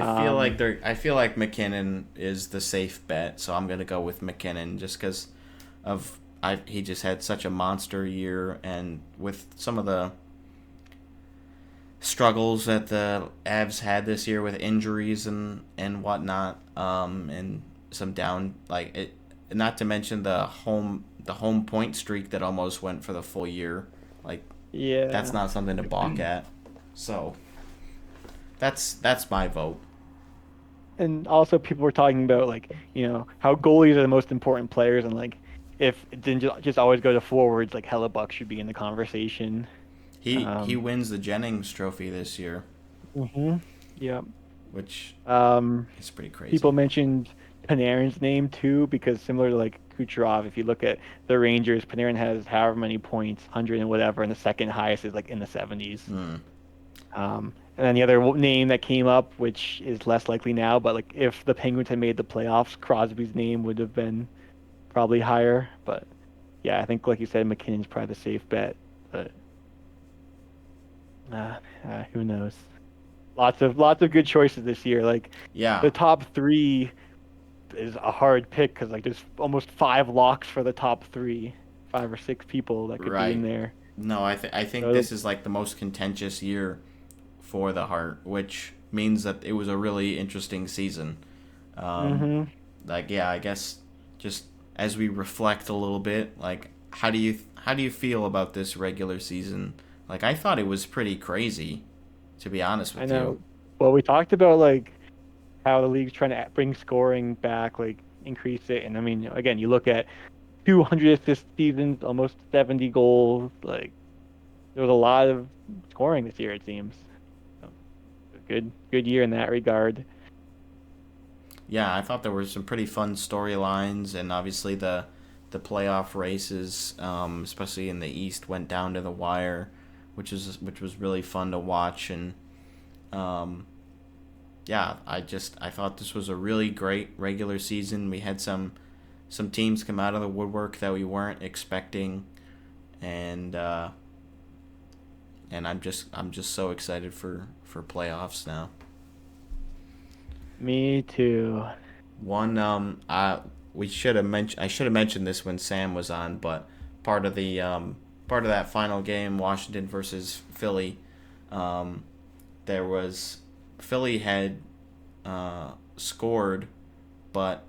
feel like McKinnon is the safe bet, so I'm gonna go with McKinnon just because he just had such a monster year, and with some of the struggles that the Avs had this year with injuries and whatnot, and some down like it. Not to mention the home point streak that almost went for the full year. Like, yeah, that's not something to balk at. So that's my vote. And also, people were talking about like how goalies are the most important players, and like if it didn't just always go to forwards, like Hellebuck should be in the conversation. He wins the Jennings Trophy this year. Yeah. Which is pretty crazy. People mentioned Panarin's name too, because similar to like Kucherov, if you look at the Rangers, Panarin has however many points, 100 and whatever, and the second highest is like in the 70s. And then the other name that came up, which is less likely now, but like if the Penguins had made the playoffs, Crosby's name would have been probably higher. But yeah, I think like you said, McKinnon's probably the safe bet. But who knows? Lots of good choices this year. Like the top three is a hard pick because like there's almost 5 locks for the top 3, 5 or 6 people that could be in there. No, I think this is like the most contentious year for the Hart, which means that it was a really interesting season. Like I guess just as we reflect a little bit, like how do you feel about this regular season? Like I thought it was pretty crazy, to be honest with you. I know. Well, we talked about like how the league's trying to bring scoring back, like increase it, and I mean, again, you look at 200 assist seasons, almost 70 goals. Like there was a lot of scoring this year, it seems. So, good year in that regard. Yeah, I thought there were some pretty fun storylines, and obviously the playoff races, especially in the East, went down to the wire, which was really fun to watch. And yeah, I thought this was a really great regular season. We had some teams come out of the woodwork that we weren't expecting, and I'm just so excited for playoffs now. Me too. I should have mentioned this when Sam was on, but part of that final game, Washington versus Philly, Philly had scored, but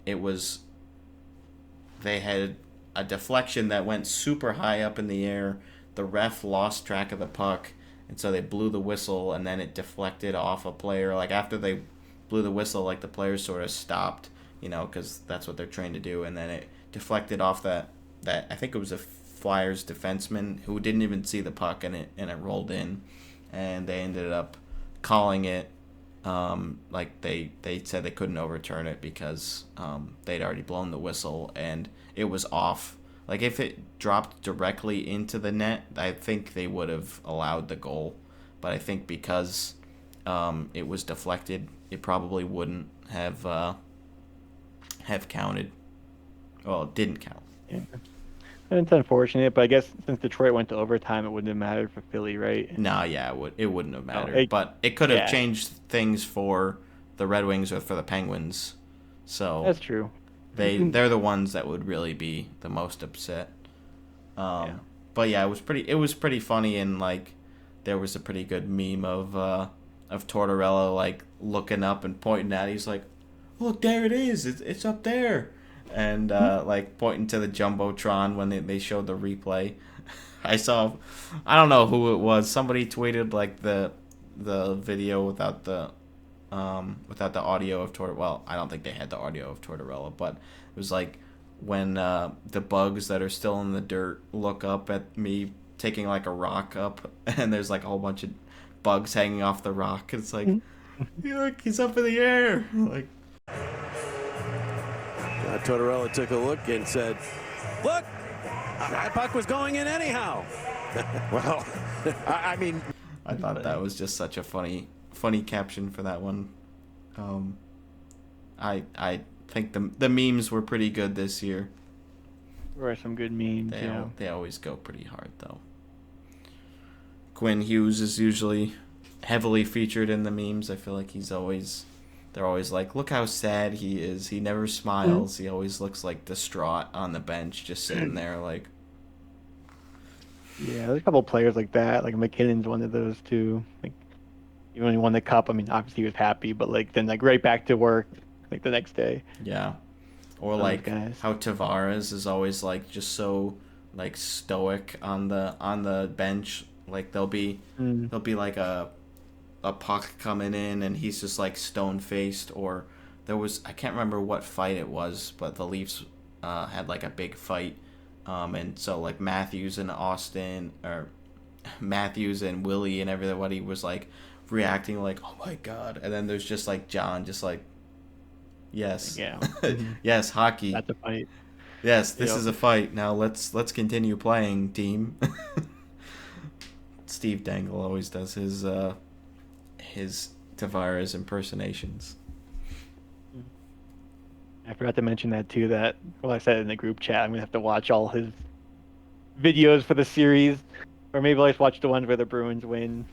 they had a deflection that went super high up in the air. The ref lost track of the puck, and so they blew the whistle, and then it deflected off a player. Like after they blew the whistle, like the players sort of stopped, because that's what they're trained to do, and then it deflected off that I think it was a Flyers defenseman who didn't even see the puck, and it rolled in, and they ended up calling it. Like they said they couldn't overturn it because they'd already blown the whistle and it was off. Like if it dropped directly into the net, I think they would have allowed the goal. But I think because it was deflected, it probably wouldn't have counted. Well, it didn't count. Yeah. And it's unfortunate, but I guess since Detroit went to overtime, it wouldn't have mattered for Philly, right? No, yeah, it wouldn't have mattered. it- but it could have yeah. changed things for the Red Wings or for the Penguins. So That's true. they're the ones that would really be the most upset. But yeah, it was pretty funny, and like there was a pretty good meme of Tortorella like looking up and pointing at it. He's like, "Look, there it is. It's up there." And like pointing to the jumbotron when they showed the replay. I don't know who it was. Somebody tweeted like the video without the audio of Tortorella. Well, I don't think they had the audio of Tortorella, but it was like when the bugs that are still in the dirt look up at me taking like a rock up, and there's like a whole bunch of bugs hanging off the rock. It's like, look, he's up in the air. Like. Tortorella took a look and said, "Look, that puck was going in anyhow." Well, I mean, I thought that was just such a funny caption for that one. I think the memes were pretty good this year. There are some good memes. They always go pretty hard though. Quinn Hughes is usually heavily featured in the memes. I feel like they're always like, look how sad he is. He never smiles. He always looks like distraught on the bench, just sitting there like. Yeah, there's a couple players like that. Like McKinnon's one of those too. Like, even when he won the cup, I mean, obviously he was happy, but like then like right back to work, like the next day. Yeah, or like how Tavares is always like just so like stoic on the bench. Like there'll be like a puck coming in and he's just like stone faced. Or I can't remember what fight it was, but the Leafs had like a big fight, and so like Matthews and Willie and everybody was like reacting like, oh my god, and then there's just like John just like, yes, Yeah. yes, hockey, That's a fight. yes, this is a fight. Now let's continue playing, team. Steve Dangle always does his Tavares impersonations. I forgot to mention that too. I said in the group chat, I'm gonna have to watch all his videos for the series, or maybe I'll just watch the ones where the Bruins win.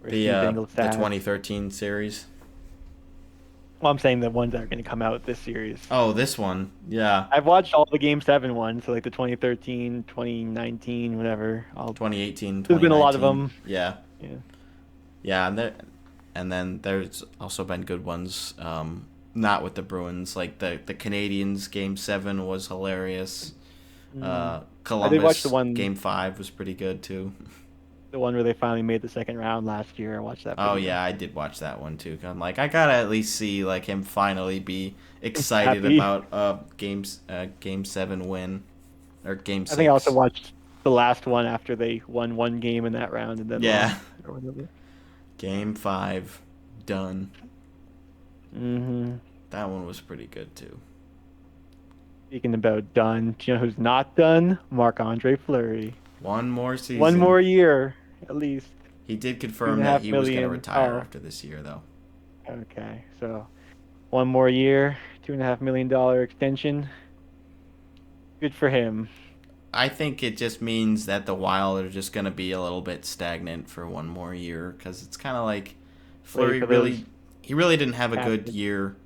The 2013 series. Well, I'm saying the ones that are going to come out this series. Oh, this one, yeah. I've watched all the Game 7 ones, so like the 2013, 2019, whatever. 2018, There's been a lot of them. Yeah. Yeah. Yeah, and then there's also been good ones, not with the Bruins. Like the Canadians Game 7 was hilarious. Columbus I did watch the one, Game 5 was pretty good too. The one where they finally made the second round last year. I watched that. Oh yeah, I did watch that one too. I'm like, I gotta at least see like him finally be excited about Game 7 win or Game 6. I think I also watched the last one after they won one game in that round and then lost. Game 5 done. Mm-hmm. That one was pretty good too. Speaking about done, do you know who's not done? Marc-Andre Fleury. One more season. One more year, at least. He did confirm that he was going to retire after this year, though. Okay, so one more year, $2.5 million extension. Good for him. I think it just means that the Wild are just going to be a little bit stagnant for one more year, because it's kind of like Fleury really didn't have a good year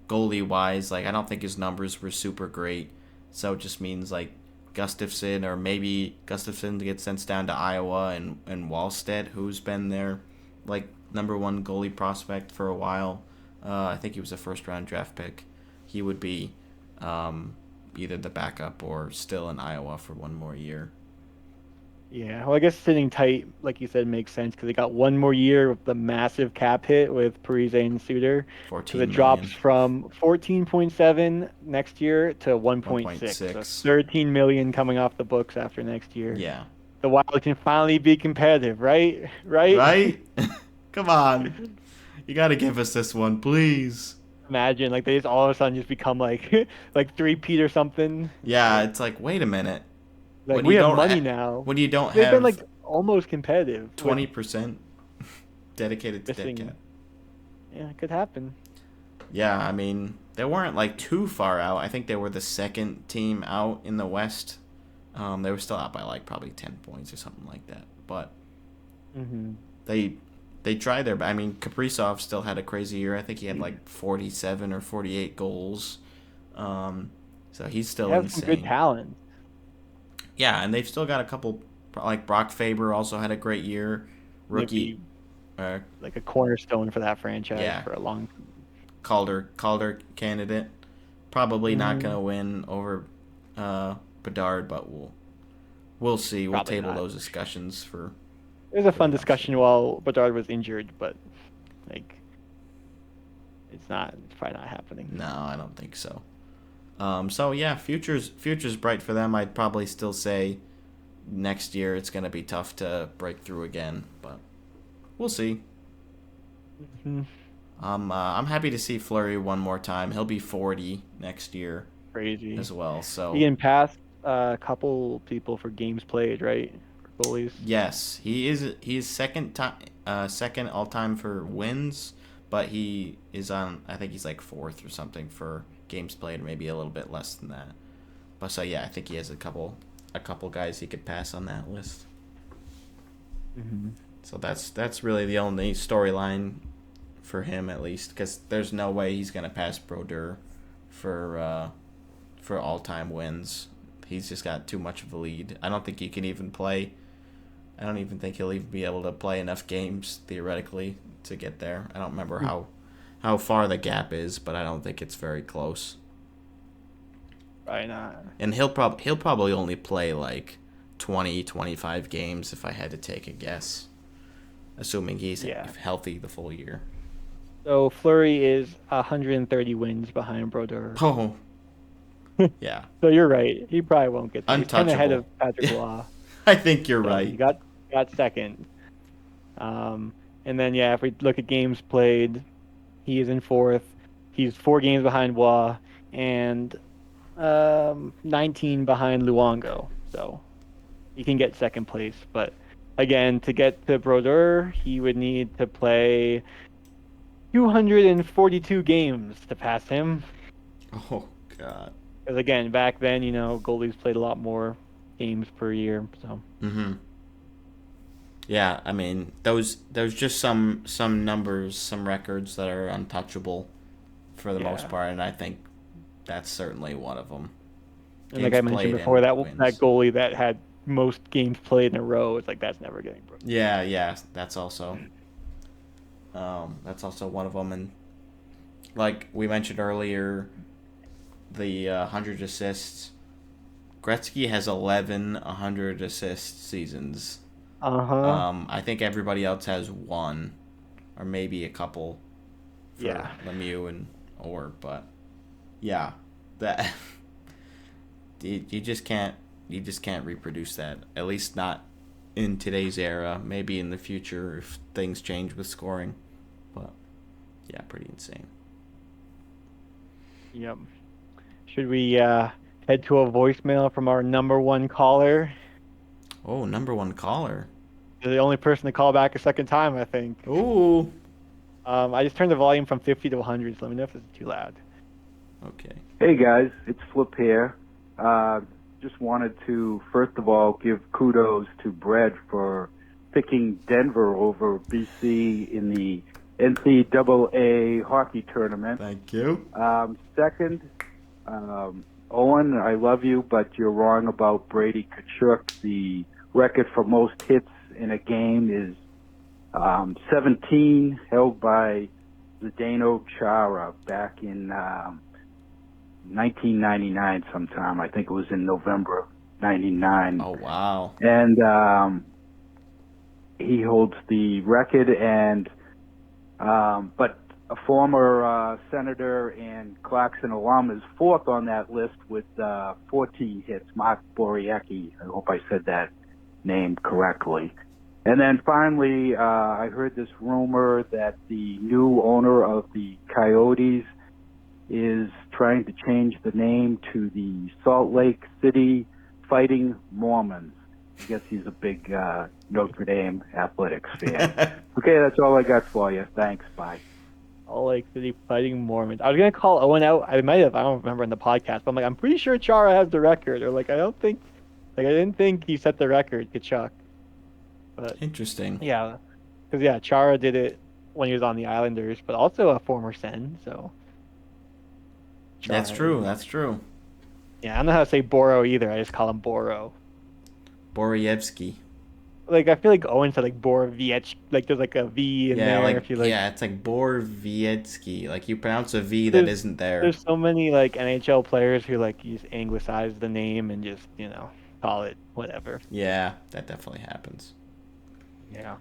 goalie-wise. Like, I don't think his numbers were super great, so it just means like Gustafsson, or maybe Gustafsson gets sent down to Iowa, and Wallstedt, who's been their like number one goalie prospect for a while. I think he was a first-round draft pick. He would be either the backup or still in Iowa for one more year. Yeah, well, I guess sitting tight, like you said, makes sense because they got one more year with the massive cap hit with Parise and Suter. 14 so it million. drops from 14.7 next year to 1.6. So 13 million coming off the books after next year. Yeah. The Wild can finally be competitive, right? Right? Come on. You got to give us this one, please. Imagine, like, they just all of a sudden just become like like 3-peat or something. Yeah, it's like, wait a minute. Like, we have money now. When you don't They've have been like almost competitive. 20% dedicated to missing. Dead Cat. Yeah, it could happen. Yeah, I mean, they weren't like too far out. I think they were the second team out in the West. They were still out by like probably 10 points or something like that. But they tried their. I mean, Kaprizov still had a crazy year. I think he had like 47 or 48 goals. So he's still They have insane. some good talent. Yeah, and they've still got a couple. Like Brock Faber also had a great year. Rookie. Like a cornerstone for that franchise Yeah. for a long. Calder candidate. Probably not gonna win over Bedard, but we'll see. We'll Probably table not. those discussions for. It was a fun the discussion while Bedard was injured, but like it's probably not happening. No, I don't think so. So yeah, future's bright for them. I'd probably still say next year it's gonna be tough to break through again, but we'll see. I'm happy to see Fleury one more time. He'll be 40 next year. Crazy as well. So he can pass a couple people for games played, right? For goalies. Yes, he is second all time for wins, but he is on. I think he's like fourth or something for games played, maybe a little bit less than that. But so yeah, I think he has a couple guys he could pass on that list. So that's really the only storyline for him, at least, because there's no way he's gonna pass Brodeur for all-time wins. He's just got too much of a lead. I don't think he can even play. I don't even think he'll even be able to play enough games theoretically to get there. I don't remember how far the gap is, but I don't think it's very close. Probably not. And he'll probably only play like 20, 25 games if I had to take a guess, assuming he's healthy the full year. So Fleury is 130 wins behind Brodeur. Oh. Yeah. So you're right. He probably won't get there. He's 10 ahead Untouchable. of Patrick Roy. I think you're So right. He got second. And then if we look at games played, he is in fourth. He's 4 games behind Roy and 19 behind Luongo. So he can get second place. But again, to get to Brodeur, he would need to play 242 games to pass him. Oh God. Because again, back then, goalies played a lot more games per year. So. Yeah, I mean, there's just some numbers, some records that are untouchable for the most part, and I think that's certainly one of them. And like I mentioned before, that goalie that had most games played in a row, it's like that's never getting broken. Yeah, that's also one of them, and like we mentioned earlier, the 100 assists. Gretzky has 11 100 assist seasons. I think everybody else has 1, or maybe a couple. For Lemieux and Orr, but that you just can't reproduce that. At least not in today's era. Maybe in the future if things change with scoring, but pretty insane. Yep. Should we head to a voicemail from our number 1 caller? Oh, number 1 caller. You're the only person to call back a second time, I think. Ooh. I just turned the volume from 50 to 100, so let me know if it's too loud. Okay. Hey guys, it's Flip here. Just wanted to, first of all, give kudos to Brett for picking Denver over BC in the NCAA hockey tournament. Thank you. Second, Owen, I love you, but you're wrong about Brady Tkachuk. The record for most hits in a game is 17, held by Zdeno Chara back in 1999 sometime. I think it was in November of 99. Oh, wow. And he holds the record, and but a former senator and Clarkson alum is 4th on that list with 14 hits, Mark Boriecki. I hope I said that name correctly. And then finally, I heard this rumor that the new owner of the Coyotes is trying to change the name to the Salt Lake City Fighting Mormons. I guess he's a big Notre Dame athletics fan. Okay, that's all I got for you. Thanks. Bye. All Lake City Fighting Mormons. I was gonna call Owen out. I might have. I don't remember in the podcast, but I'm like, I'm pretty sure Chara has the record. Or like, I don't think. Like, I didn't think he set the record, Kachuk. But Interesting. yeah, because yeah, Chara did it when he was on the Islanders, but also a former Sen. So That's Chara true. is- That's true. Yeah, I don't know how to say Boro either. I just call him Boro. Boroyevsky. Like, I feel like Owen said like Boroviech. Like, there's like a V in Yeah, there. like If you like, yeah, it's like Borowiecki. Like you pronounce a V that isn't there. there's so many like NHL players who like use anglicize the name and just call it whatever. Yeah, that definitely happens. Yeah.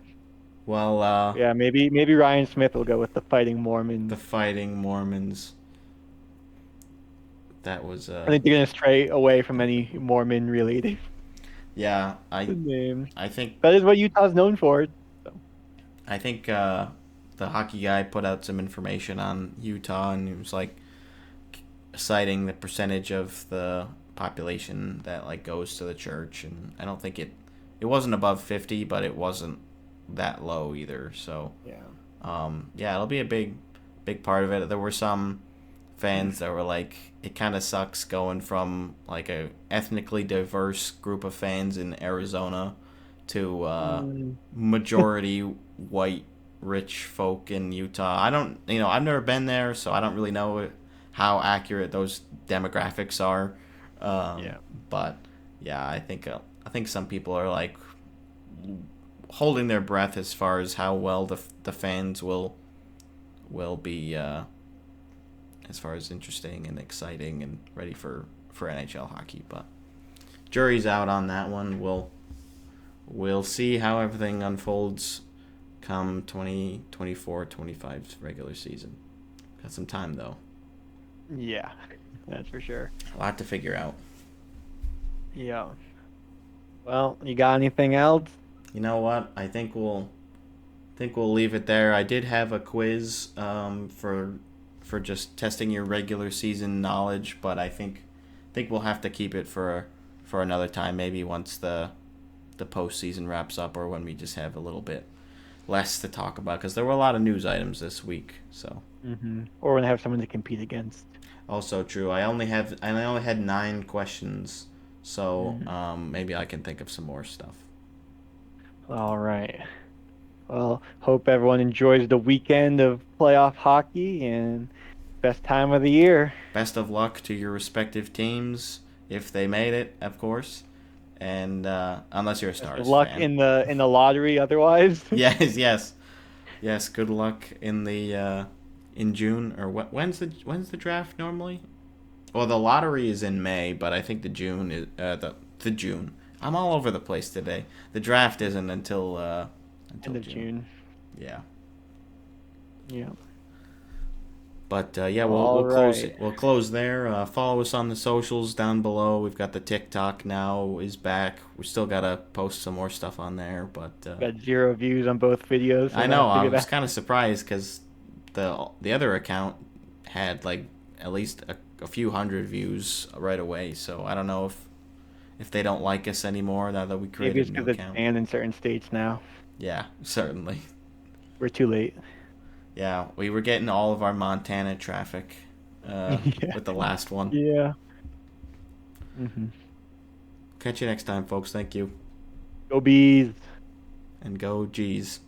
Well, Yeah, maybe Ryan Smith will go with the Fighting Mormons. the Fighting Mormons. That was I think they're gonna stray away from any Mormon related yeah, name. I think That is what Utah's known for. I think the hockey guy put out some information on Utah, and he was like citing the percentage of the population that like goes to the church, and I don't think it wasn't above 50, but it wasn't that low either. So yeah, it'll be a big part of it. There were some fans that were like, it kind of sucks going from like a ethnically diverse group of fans in Arizona to majority white rich folk in Utah. I don't, I've never been there, so I don't really know how accurate those demographics are. But yeah, I think some people are like holding their breath as far as how well the fans will be as far as interesting and exciting and ready for NHL hockey. But jury's out on that one. We'll see how everything unfolds come 2024-25's regular season. Got some time though. Yeah, that's for sure. A lot to figure out. Yeah. Well, you got anything else? You know what? I think we'll leave it there. I did have a quiz for just testing your regular season knowledge, but I think we'll have to keep it for another time, maybe once the postseason wraps up, or when we just have a little bit less to talk about, because there were a lot of news items this week. So. Or when I have someone to compete against. Also true. I only had 9 questions, so maybe I can think of some more stuff. All right. Well, hope everyone enjoys the weekend of playoff hockey and best time of the year. Best of luck to your respective teams if they made it, of course, and unless you're a Stars Best of luck fan. in the lottery. Otherwise. Yes. Good luck in the in June, or when's the draft normally? Well, the lottery is in May, but I think the June is the June. I'm all over the place today. The draft isn't until End of June. Yeah. Yeah. But yeah, we'll All close right. it. We'll close there. Follow us on the socials down below. We've got the TikTok now is back. We still gotta post some more stuff on there, but Got 0 views on both videos. So I know. I figured was out- kind of surprised because the other account had like at least a few hundred views right away. So I don't know if they don't like us anymore now that we Maybe created it's a because new it's account. banned in certain states now. Yeah, certainly. We're too late. Yeah, we were getting all of our Montana traffic with the last one. Yeah. Catch you next time, folks. Thank you. Go Bees. And go G's.